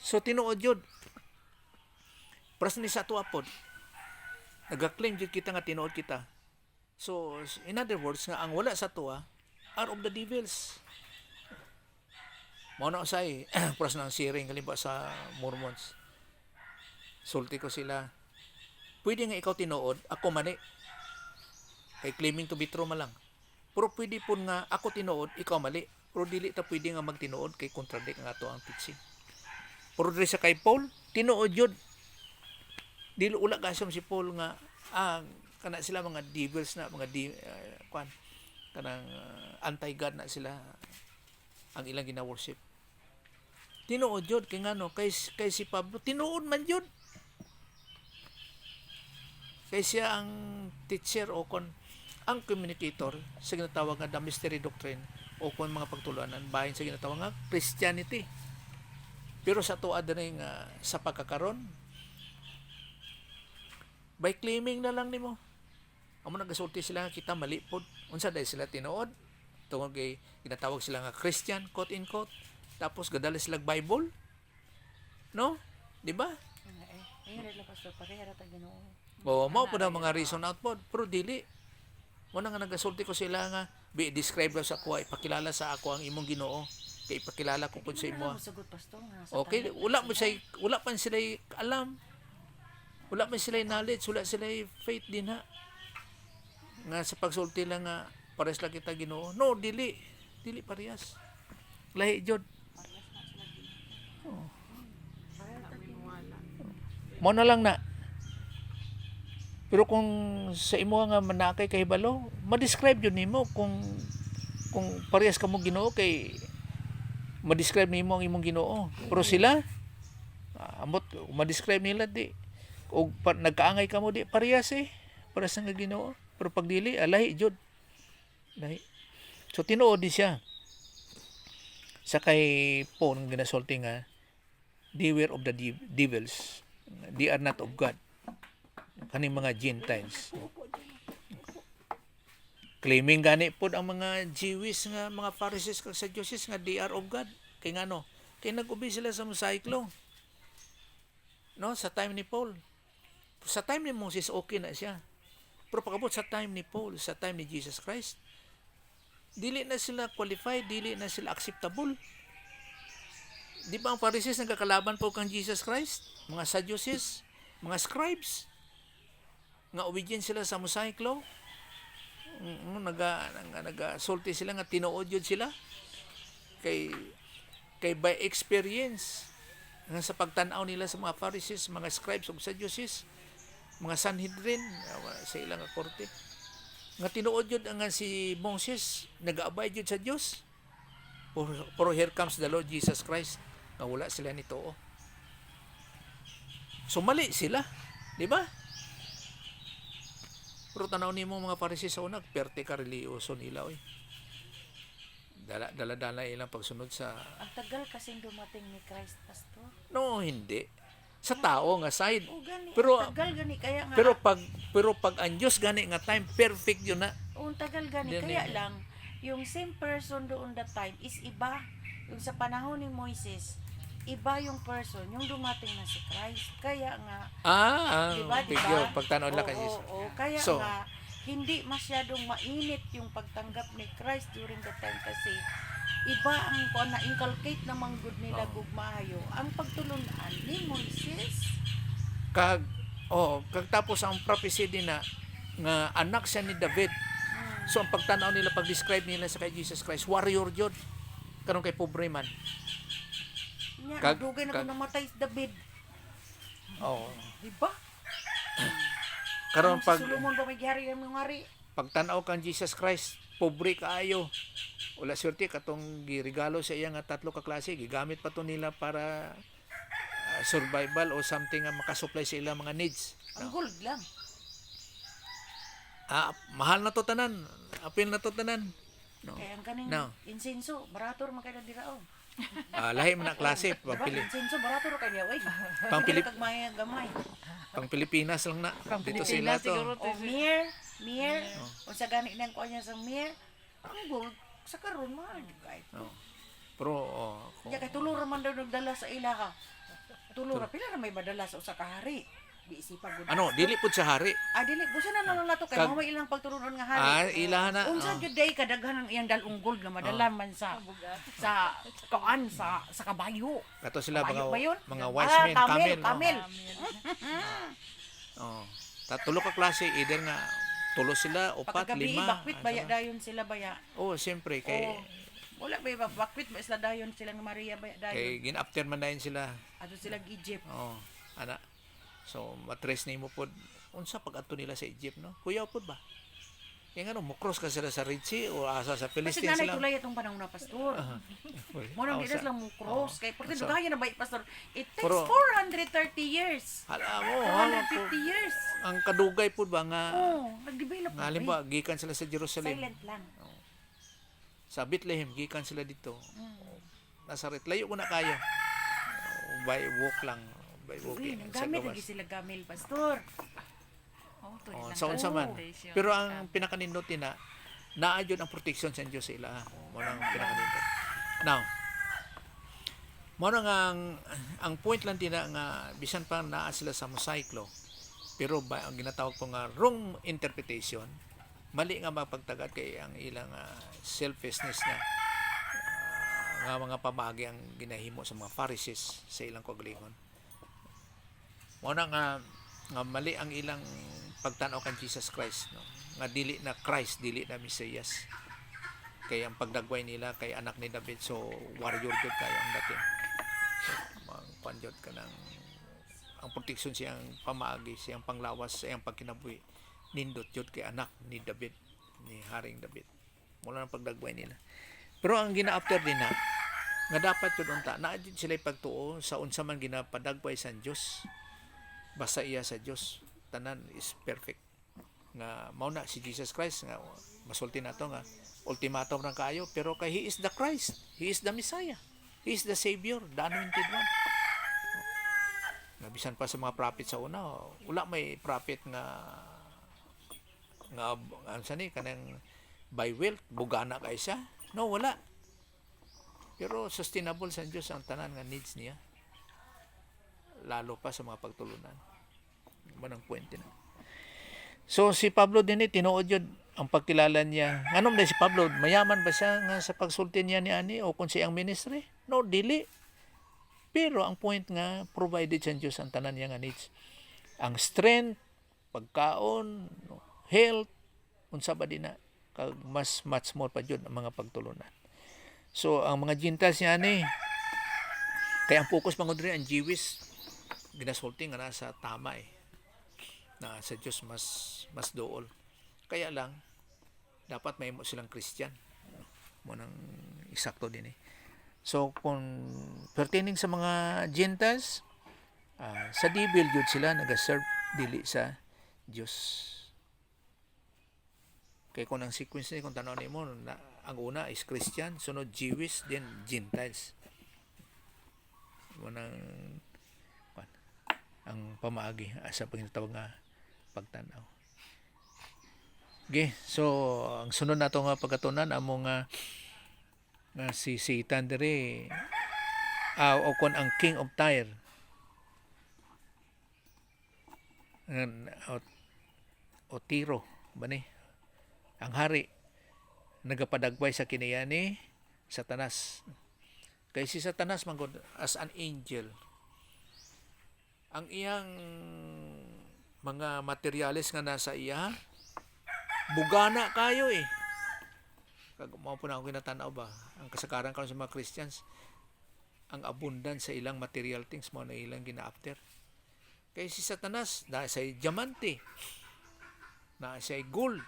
So tinuod yun. Pras ni sa tuapod, nag-claim jud kita nga tinuod kita. So in other words, nga ang wala sa tuwa are of the devils. Mao na usay pras nang siring kalimba sa Mormons. Sulti ko sila. Pwede nga ikaw tinuod, ako mani. Kay claiming to be true malang. Pero pwede po nga ako tinuod, ikaw mali. Pero dili ta pwede nga magtinuod kay contradict nga to ang teaching. Pero diri sa kay Paul, tinuod yun. Dili ula kasom si Paul nga kana sila mga devils na mga kanang anti-God na sila ang ilang gina-worship. Tinuod yun kay ngano kay si Pablo tinuod man yun. Kay siya ang teacher o ang communicator sa ginatawag nga the mystery doctrine o kung mga pagtuluanan bahin sa ginatawag nga Christianity. Pero sa tuwa din nga sa pagkakaron by claiming na lang nimo. Amo nagasulti sila nga kita mali pod. Unsa dahil sila tinuod? Tungod kay ginatawag sila nga Christian quote in quote. Tapos gadala sila Bible. No? Di ba? Ayun na pastor parehara ta Ginoo. O mao pud ang mga reason out pod. Pero dili. Mo nga nagasulti ko sila nga be describe sa ako ipakilala sa ako ang imong Ginoo. Kay ipakilala ko pud sa imo. Sagot pastor nga. Okay, wala pa sila alam. Wala man sila knowledge, wala sila faith din ha. Nga sa pagsulti lang nga pares lang kita Ginoo. No, dili parehas. Lahi jud. Mo na lang na. Pero kung sa imo nga manakay kay hibalo, ma-describe yun nimo kung parehas ka mo Ginoo kay ma-describe nimo ang imong Ginoo. Pero sila amot ma-describe nila di o nagkaangay ka mo di parehas parehas nga Ginoo. Pero pag dili lahi jud. Lahi. So tinuod di siya. Sa kay Paul nga ginasulti nga beware of the devils. They are not of God. Kaning mga Gentiles. Claiming gani pod ang mga Jewish nga mga Pharisees kag Sadducees nga they are of God. Kay ngano? Kay nag-obey sila sa Mosaic law. No, sa time ni Paul. Sa time ni Moses okay na siya. Pero pagabot sa time ni Paul, sa time ni Jesus Christ, dili na sila qualified, dili na sila acceptable. Di ba ang Pharisees nagkakalaban po kang Jesus Christ? Mga Sadducees, mga scribes, nga obedient sila sa Mosaic law. Nagasulti sila nga tinuod yun sila. Kay by experience, nga sa pagtanaw nila sa mga Pharisees, mga scribes ug Sadducees, mga Sanhedrin sa ilang korte, nga tinuod yun nga si Moses nag-aabay yun sa Dios. Pero here comes the Lord Jesus Christ nga wala sila nito. So mali sila, di ba? Pero tanaw nimo mga Pharisees sa unag perte ka religyoso nila oy. Dala ilang pagsunod sa Ang tagal kasing dumating ni Christ pastor. no, hindi. Sa tao nga side. O gani, Pero tagal gani kaya nga. pero pag ang Diyos gani nga time perfect yun na. Ang tagal gani Dili. kaya lang yung same person doon that time is iba. Yung sa panahon ni Moises, iba yung person, yung dumating na si Christ. Kaya nga, diba? Pagtanaw lang kanyo. Kaya So, nga, hindi masyadong mainit yung pagtanggap ni Christ during the time kasi iba ang kuan na inculcate na manggod nila Oo. gugmayo ang pagtulunan ni Moises. Kag kag tapos ang prophecy din na nga anak siya ni David. So ang pagtanaw nila, pag-describe nila sa kay Jesus Christ, warrior jud. Karon kay pobre man. Nya Kag- dugay na kag- kung namatay si David, Oh. di ba? Karon Si pag Solomon pa may gihari ng hari. pagtanaw kang Jesus Christ, pobre kaayo. Wala swerte katong giregalo sa iya nga 3 ka klase, gigamit pa to nila para survival o something nga makasupply sa ilang mga needs. Ang gold lang. Mahal na to tanan. Apil na to tanan. No. Kaya ang kaning No. insenso, barato ra man kay diraon. Lahi man na klase, Diba? pang, Insenso, barato ra kay oy. Pang Pilip- Kag may gamay. pang Pilipinas lang na. Dito Pilipinas sila to. siguro O mir, unsa gani nang kuan niya sa mir, ang gold sa karon mahal kay. Pero Ya kay tulo ra man daw nagdala sa ila ka. Tulo ra pila ra may madala sa usa ka hari. Di isipag gud. dili pud sa hari. Dili busa na lang nato kay Kag- mao may ilang pagturunon nga hari. Ilahan na. Unsa gyud day kadaghan ang iyang dalong gold nga madala man sa kuan sa kabayo. Kato sila Kabayo ba yun? mga wise men, camel. Camel. Tulo ka klase, either nga tulo sila, upat, Pagkagabi, lima. bakwit baya dayon sila baya. Siyempre kay Wala ba bakwit ba isla dayon sila nga Maria baya dayon. kay gin-after man dayon sila. Ato sila Egypt. Ana. So matres nimo pod unsa pag-adto nila sa Egypt, no? Kuyaw pod ba? Kaya nga mo cross ka sila sa Red Sea o asa sa Kasi Philistines nanay sila. tulay itong panahon na pastor. Mo nang Asa. dinas lang mo cross kay porte Asa. dugayan na ba pastor? It takes Pero- 430 years. Hala mo, 450 years. ang kadugay pod ba nga Nag-develop nga halimbawa gikan sila sa Jerusalem, Silent lang. sa Bethlehem gikan sila dito. Nazareth layo ko na kayo. By walk lang, by walking sa Gamit gawas. lagi sila gamil pastor. Sa unsa man. Pero ang pinakanindot na naayod ang protection sa Dios sa ila. Mo nang pinakanindot. Now, mo nang ang point lang din nga bisan pa naa sila sa Mosaic law. Pero ba ang ginatawag ko nga wrong interpretation, mali nga mapagtagad kay ang ilang selfishness na nga mga pamagi ang ginahimo sa mga Pharisees sa ilang kaugalingon. Mo na nga mali ang ilang pagtanaw kan Jesus Christ, no? Nga dili na Christ, dili na Mesiyas. Kaya ang pagdagway nila kay anak ni David, so warrior jud kayo ang dati. So, magpanjod ka ng ang protection siyang pamaagi, siyang panglawas, siyang pagkinabuhi nindot jud kay anak ni David, ni Haring David. Mula ng pagdagway nila. Pero ang gina-after din na nga dapat jud unta na jud sila pagtuo sa unsa man ginapadagway sa Dios. Basta iya sa Dios tanan is perfect. Nga mao na si Jesus Christ nga masulti nato nga ultimatum ra kaayo, pero kay he is the Christ, he is the Messiah, he is the Savior, the anointed one. Nabisan pa sa mga prophet sa una, wala may prophet nga ano sa ni kanang by wealth bugana kay siya. No, wala. Pero sustainable sa Dios ang tanan nga needs niya. Lalo pa sa mga pagtulunan. Manang puwente na. So si Pablo din tinuod yun ang pagkilala niya. Nganom na si Pablo, mayaman ba siya nga sa pagsulti niya ni ani o kung siyang ministry? No, dili. Pero ang point nga provided sa Diyos ang tanan niya nga needs. Ang strength, pagkaon, health, unsa ba din na kag mas much more pa jud ang mga pagtulunan. So ang mga Gentiles niya ani kaya ang focus pangod rin ang Jewish ginasulti nga nasa tama na sa Diyos mas dool. Kaya lang dapat may mo silang Christian. Mo nang eksakto din So kung pertaining sa mga Gentiles, sa devil jud sila nagaserve dili sa Diyos. Kaya kung ang sequence ni kung tanaw nimo na ang una is Christian, sunod Jewish, then Gentiles. Munang ang pamaagi sa pagtawag nga pagtanaw. Okay, so ang sunod nato nga pagkatunan amo nga si Satan diri o kon ang King of Tyre o Tiro bani ang hari nagapadagway sa kiniya ni Satanas. Kay si Satanas manggod as an angel, ang iyang mga materialis nga nasa iya bugana kayo eh. Kag mao po na ako kinatanaw ba ang kasagaran karon sa mga Christians, ang abundance sa ilang material things mo na ilang gina-after. Kay si Satanas na sa diamante, na sa gold,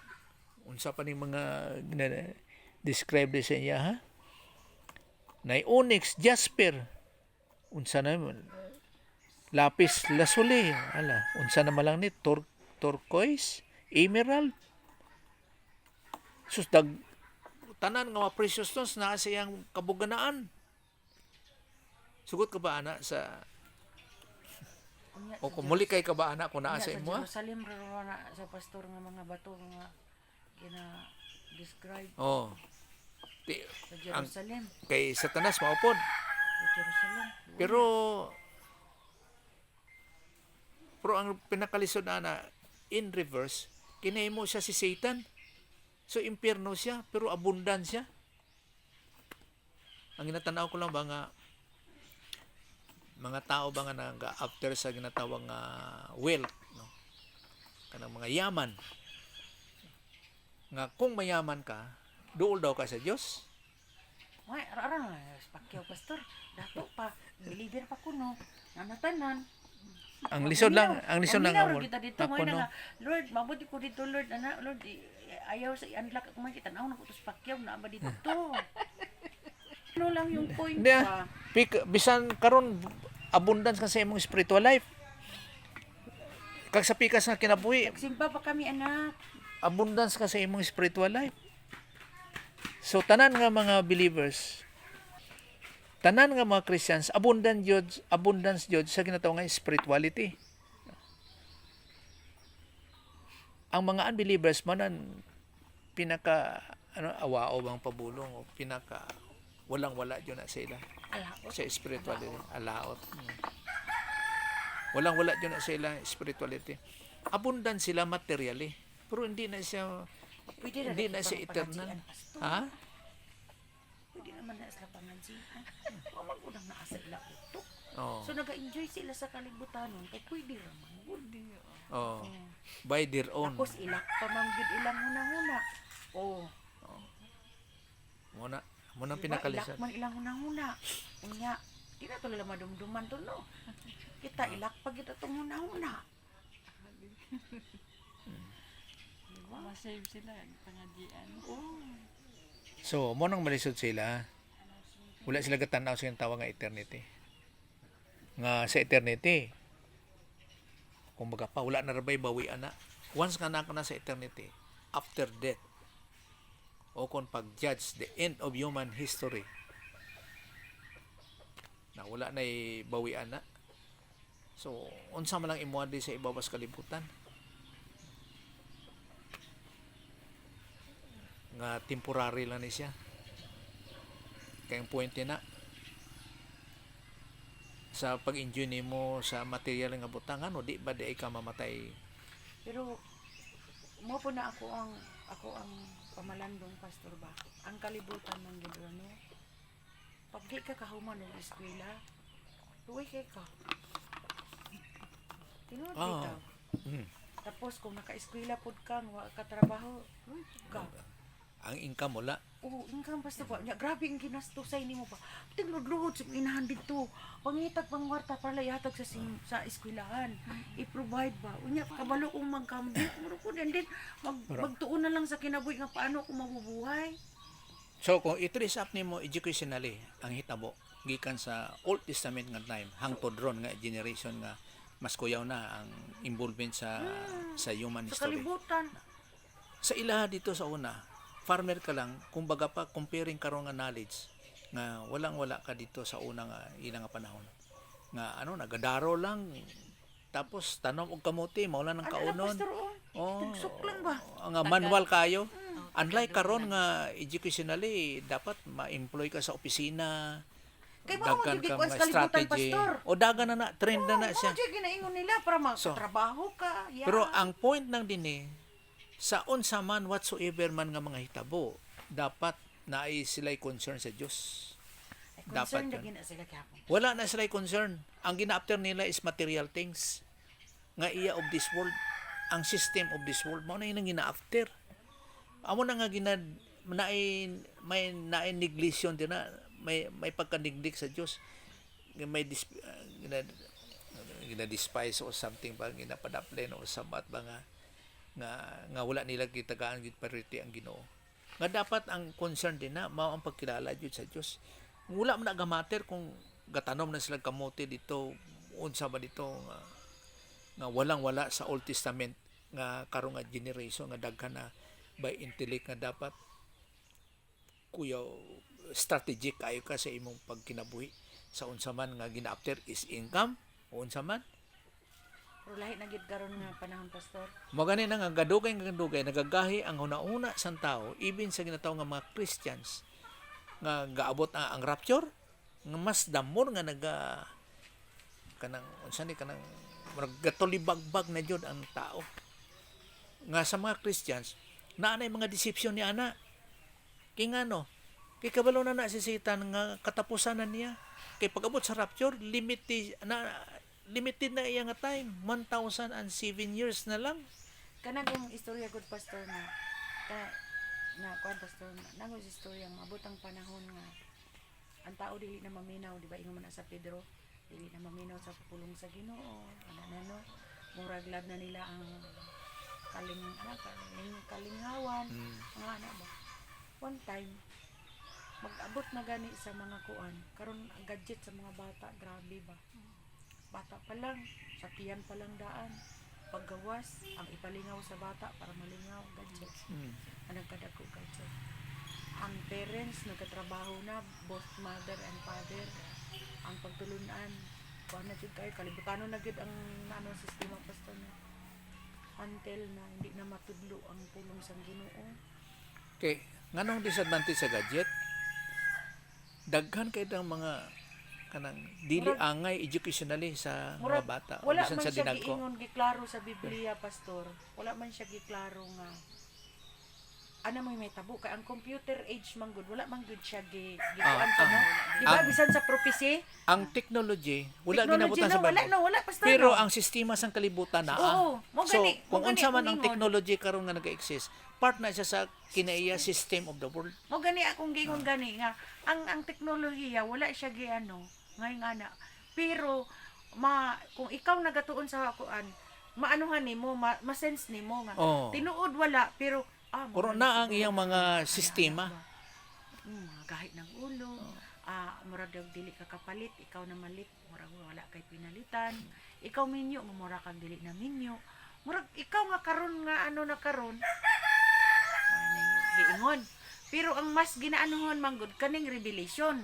unsa pa ning mga describe sa iya ha, na onyx, jasper, unsa na lapis lazuli, ala unsa na malang ni turquoise, emerald, sus dag tanan nga mga precious stones na sa iyang kabuganaan. Sugot ka ba ana sa Unya, o kung muli kay ka ba ana kung naa unya sa imo? Jerusalem ro na sa pastor nga mga bato nga gina describe Oh. sa Jerusalem. Kay Satanas maupod. Sa Jerusalem. Pero ang pinakalisod na in reverse, kinahimo siya si Satan. So impyerno siya pero abundant siya. Ang ginatanaw ko lang ba nga mga tao ba nga nag-after sa ginatawang wealth, no? Kanang mga yaman. Nga kung mayaman ka, duol daw ka sa Dios. May ara na pakyaw pastor. Dato pa believer pa kuno. Nanatanan. Ang lisod lang Paminaw kita dito ako mo no. na Lord, mabuti ko dito Lord, ana Lord, ayaw sa i-unlock ako man kita naon ko tus pakyaw na ba dito to. Ano lang yung point Hindi, pa. bisan karon abundance ka sa imong spiritual life. Kag sa pikas nga kinabuhi, Nagsimba pa kami anak. abundance ka sa imong spiritual life. So tanan nga mga believers, tanan nga mga Christians, abundance jud sa ginatawag nga spirituality. Ang mga unbelievers manan pinaka awao bang pabulong o pinaka walang-wala jud na sila Alaot. sa spirituality, alaot. Walang-wala jud na sila spirituality. Abundant sila materially, pero hindi na siya hindi na siya eternal. Ha? Pwede naman na sila pangansihan. Mamang unang naasa ila uto. Oh. So nag-enjoy sila sa kalibutan nun. Kaya pwede naman. Oh. By their own. Tapos ilak pa man gud ilang huna-huna. Oh. Muna Diba, pinakalisan. ilak man ilang huna-huna. Unya, di na to nila madumduman to no. Kita ilak pa kita tong huna-huna. Masave sila, pangajian. Oh. So, mo nang malisod sila. Wala sila gatanaw sa tawag nga eternity. Nga sa eternity, kung baga pa, wala na rabay bawi ana. Once nga naka na sa eternity, after death, o kung pag-judge the end of human history, na wala na bawi ana. So, unsa man lang imuadi sa ibabas kalibutan. Nga temporary lang ni siya. Kaya ang point na sa pag-enjoy nimo sa material nga butangan o di ba di ka mamatay. Pero mo po na ako ang pamalandong pastor ba. Ang kalibutan ng gid no. Pag di ka kahuman ng eskwela, tuwi kay ka. Tinuod ka. Tapos kung naka-eskwela pod ka, wa ka trabaho, tuwi ka. Ang income wala. Oo, income basta ba. Nya, grabe ang ginastusay nimo ba. Tinlod-lod sa inahan dito. Pangitag pangwarta para layatag sa eskwelahan. I-provide ba. Unya, kabalo kong magkambit. Muro ko din magtuon na lang sa kinabuhi nga paano ako mabubuhay. So kung i-trace up nimo educationally ang hitabo gikan sa Old Testament nga time hangtod ron nga generation nga mas kuyaw na ang involvement sa human Sa history. kalibutan. Sa ilaha dito sa una, farmer ka lang, kumbaga pa comparing karon nga knowledge nga walang-wala ka dito sa una nga ilang nga panahon. Nga nagadaro lang tapos tanom og kamote mao lang ang kaunon. Pastor, tigsok lang ba? Ang manual kayo. Unlike karon nga educationally dapat ma-employ ka sa opisina. Kay mao daghan gyud ka ko mga sa kalibutan, strategy. pastor. O dagan na trend na siya. Mo ginaingon nila para magtrabaho ka. Yeah. Pero ang point ng dinhi sa unsa man whatsoever man nga mga hitabo, dapat naay sila'y concern sa Dios. Ay, concern Dapat na gina sila gyapon. Wala na sila'y concern. Ang gina-after nila is material things. Nga iya of this world. Ang system of this world. Mao na yun ang gina-after. Amo na nga may neglisyon din na, may pagkaniglig sa Dios. May gina-despise o something ba, ginapadaplen o sabat ba nga wala nila kitagaan gid priority ang Ginoo. Nga dapat ang concern din na mao ang pagkilala jud sa Dios. Wala man na matter kung gatanom na sila kamote dito, unsa ba dito nga walang-wala sa Old Testament nga karong nga generation nga daghan na by intellect nga dapat kuya strategic kayo ka sa imong pagkinabuhi sa unsa man nga gina-after is income o unsa man. Pero lahi na gid karon nga panahon, pastor. Mo gani na nga gadugay nagagahi ang una-una sang tao even sa ginatawag nga mga Christians nga gaabot ang rapture nga mas damor nga kanang unsa ni kanang gatolibagbag na jud ang tao. Nga sa mga Christians naanay mga deception ni ana. Kay ngano? Kay kabalo na si Satan nga katapusan na niya. Kay pag-abot sa rapture limited na iya nga time, 1,007 years na lang. Kanang kung istorya gud, pastor, na kuan, pastor, nangos istorya mabot ang panahon nga ang tao dili na maminaw, di ba, ingon man na sa Pedro, dili na maminaw sa pulong sa Ginoo, ano murag lab na nila ang kalinghawan, mga ana ba. One time mag-abot na gani sa mga kuan, karon ang gadget sa mga bata, grabe ba. Bata pa lang, sakyan pa lang daan, paggawas, ang ipalingaw sa bata para malingaw, gadget. Ang nagkadako gadget. Ang parents nagkatrabaho na, both mother and father, ang pagtulunan, kuan na jud kayo, kalibutano na jud ang sistema, pastor, na until na hindi na matudlo ang pulong sa Ginoo. Okay, nganong disadvantage sa gadget? Daghan kay ang mga kanang dili angay educationally sa mga bata o Wala bisan man sa siya dinagko. giingon giklaro sa Biblia, pastor. Wala man siya giklaro nga ana may tabo kay ang computer age man gud, wala man gud siya gikuan sa no. Di ba bisan sa prophecy? Ang technology wala Technology ginabutan sa na, Bible. wala pastor. Pero no. ang sistema sang kalibutan naa. Oo, mo So, gani, kung mo gani unsa man akong ang ingon. technology karon nga nag-exist, part na siya sa kinaiya system of the world. Mo gani akong gingon gani nga ang teknolohiya wala siya giano ngay ana. Pero kung ikaw nagatuon sa kuan, maanuhan nimo, ma-sense nimo nga. Oo. Tinuod wala pero Puro na ang iyang mga sistema. Mga gahit ng ulo, murag daw dili ka kapalit, ikaw na malit, murag wala kay pinalitan. Ikaw minyo, murag kang dili na minyo. Murag ikaw nga karon nga ano na karon. Giingon. Pero ang mas ginaanuhon man gud kaning revelation.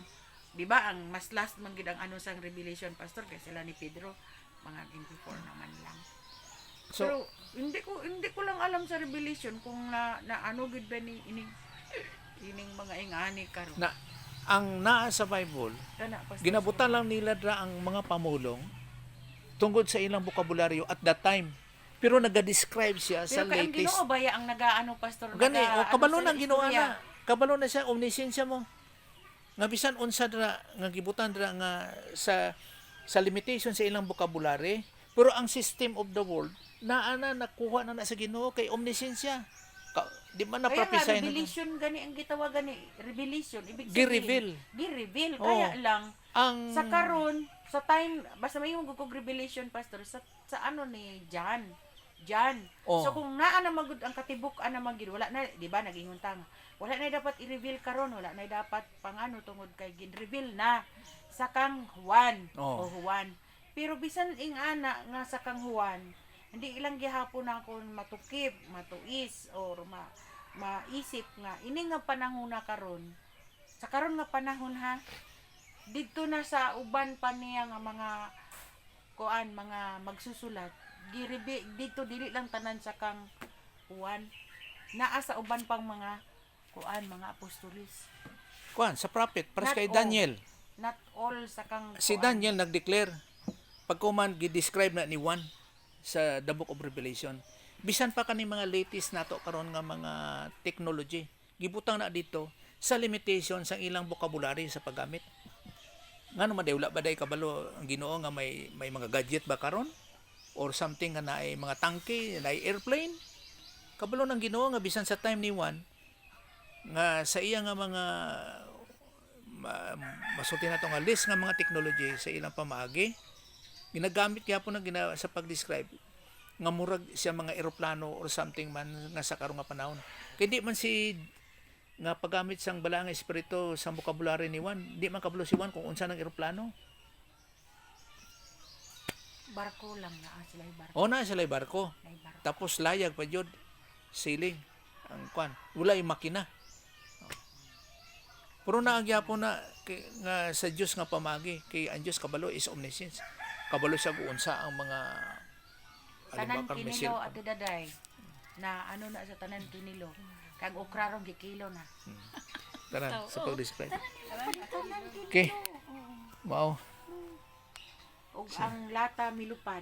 Di ba ang mas last man gid ang ano sang revelation, pastor, kay sila ni Pedro mga 24 naman lang. So, Pero hindi ko lang alam sa revelation kung na ano gid ba ni ining mga ingani karon. na ang naa sa Bible, Kana, pastor, ginabutan lang nila dra ang mga pamulong tungkod sa ilang bokabularyo at that time. Pero naga-describe siya sa pero kay ang latest. Ginoo baya ang nagaano, pastor, Gani, o kabalo sa nang Ginoo istorya. na. Kabalo na siya omniscience mo. Nga bisan unsa dra nga gibutan dra nga sa limitation sa ilang vocabulary, pero ang system of the world nakuha na sa Ginoo kay omniscience siya. Di man na Kaya nga, prophesy na. revelation gani ang gitawag gani, revelation, ibig Gi-reveal. Gi-reveal, Oo. kaya lang, Ang sa karon sa time, basta may yung revelation, pastor, sa ano ni John. Oo. So kung naa na magud ang katibuk-an na magid, wala na, di ba, nagingon ta nga, wala na dapat i-reveal karon, wala na dapat pangano tungod kay gin-reveal na sa kang Juan Oo. o Juan. Pero bisan ing ana nga sa kang Juan, hindi ilang gihapon na akong matukip, matuis, or maisip nga, ini nga panahon na karon, sa karon nga panahon ha, dito na sa uban pa niya nga mga kuan, mga magsusulat, dito dili lang tanan sa kang Juan, naa sa uban pang mga kuan, mga apostolis. kuan sa prophet para Not kay all. Daniel. Not all sa kang Si kuan. Daniel nag-declare pagkuman gi-describe na ni Juan sa the Book of Revelation. Bisan pa kani mga latest nato karon nga mga technology, gibutang na dito sa limitation sa ilang vocabulary sa paggamit. Ngano madayula ba day kabalo ang Ginoo nga may mga gadget ba karon or something nga naay mga tangke, naay airplane? Kabalo ng Ginoo nga bisan sa time ni Juan nga sa iya nga mga masulti na to nga list nga mga technology sa ilang pamaagi, ginagamit gyapon sa pag-describe nga murag siya mga eroplano or something man nga sa karong nga panahon. Kay di man si nga paggamit sang balaang espiritu sa vocabulary ni Juan, di man kabalo si Juan kung unsa ng eroplano. Barko lang na sila yung barko. O na sila barko. Ay, barko. Tapos layag pa jud sailing ang kwan. Wala yung makina. Pero naagyapon na nga sa Dios nga pamagi kay ang Dios kabalo is omniscience. Kabalo siya kung unsa ang mga Tanan kang kinilo at daday na ano na sa tanan kinilo. Kag okrarong gikilo na. tanan sa pag-describe. Okay. Wow. Og ang lata milupad.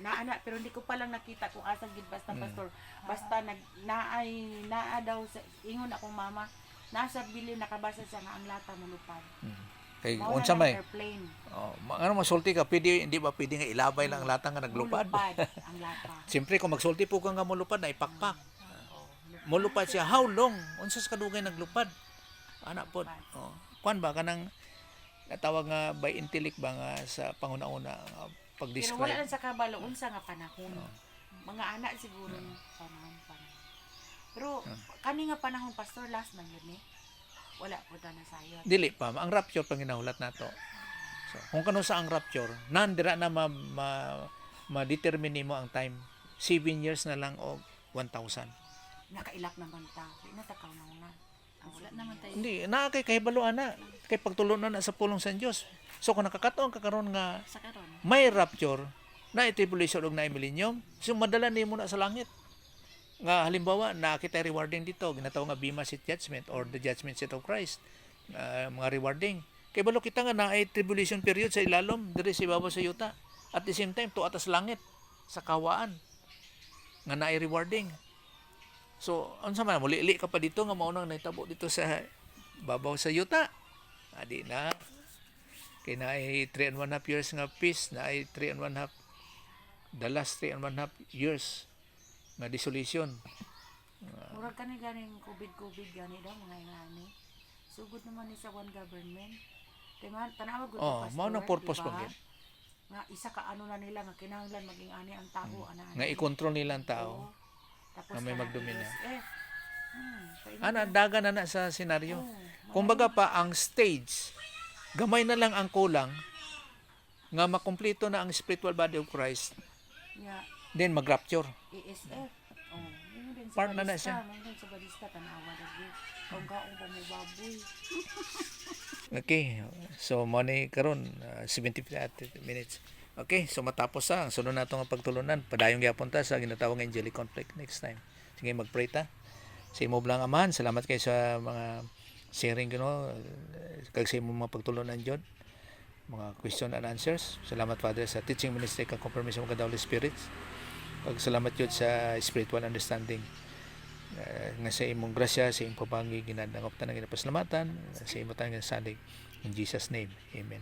Naana pero hindi ko pa lang nakita kung asang gid basta pastor. Basta naa daw sa ingon akong mama, nasa bili nakabasa sa nga ang lata milupad. Kay Mao na unsa lang may airplane. ano masulti ka pwede hindi ba pwede nga ilabay lang ang latang nga naglupad. Mulupad ang lata. Siyempre kung magsulti po ka nga mulupad na ipakpak. Mulupad siya how long? Unsa sa kadugay naglupad? Ana pod. Oh. Kuan ba kanang natawag nga by intellect ba nga sa panguna-una Pero wala pag-describe. lang sa kabalo unsa nga panahon. Mga anak siguro panahon. Pero kani nga panahon pastor last man yun wala po ta na sayon. Dili pa ang rapture pang ginahulat nato. So, kung kano sa ang rapture, nandira na ma-determine mo ang time. 7 years na lang o 1,000. Nakailak naman ta. Di na takaw na una. Wala naman tayo. Hindi na kay kahibaluan na kay pagtulon na sa pulong sa Dios. So kung nakakatuon ka karon nga Sa karon. may rapture na tribulation og na millennium, so madala nimo na sa langit. Nga halimbawa nakita rewarding dito ginatawag nga Bema Seat Judgment or the Judgment Seat of Christ, mga rewarding kay balo kita nga naay tribulation period sa ilalom diri sa ibabaw sa yuta at the same time tuwa ta sa langit sa kawaan nga naay rewarding. So unsa man muli ka pa dito nga mao nang nahitabo dito sa babaw sa yuta, adi na kay naay 3.5 years nga peace, naay 3.5 the last 3.5 years nga desolation. Murag kani ganing COVID gani daw mga ingani. Sugod naman ni sa one government. Kay man tanawa gud Oh, mao nang purpose diba? pang yun. Nga isa ka ano na nila nga kinahanglan maging ani ang tao ana. Nga i-control nila ang tao. Tapos nga may kanang magdomina. kainit. Daga na sa senaryo. Oo, Kumbaga pa ang stage gamay na lang ang kulang nga makumpleto na ang spiritual body of Christ, Nga then mag-rapture. ESF. Oh, yun din Part na na siya. Yun din sa balista tanawa lagi. Kung kaong pa mo baboy. Okay. So mo ni karon 70 minutes. Okay, so matapos ang sunod nato nga pagtulunan, padayong gyapon ta sa ginatawag nga angelic conflict next time. Sige, mag-pray ta. Sa imo blang amahan, salamat kay sa mga sharing kuno kag sa imo mga pagtulunan jud. Mga question and answers. Salamat Father sa teaching ministry kag confirmation of the Holy Spirit. Kag salamat jud sa spiritual understanding. Nga sa imong grasya, sa imong pabangi ginadangop ta nga ginapasalamatan, sa imo tanang salig. In Jesus name. Amen.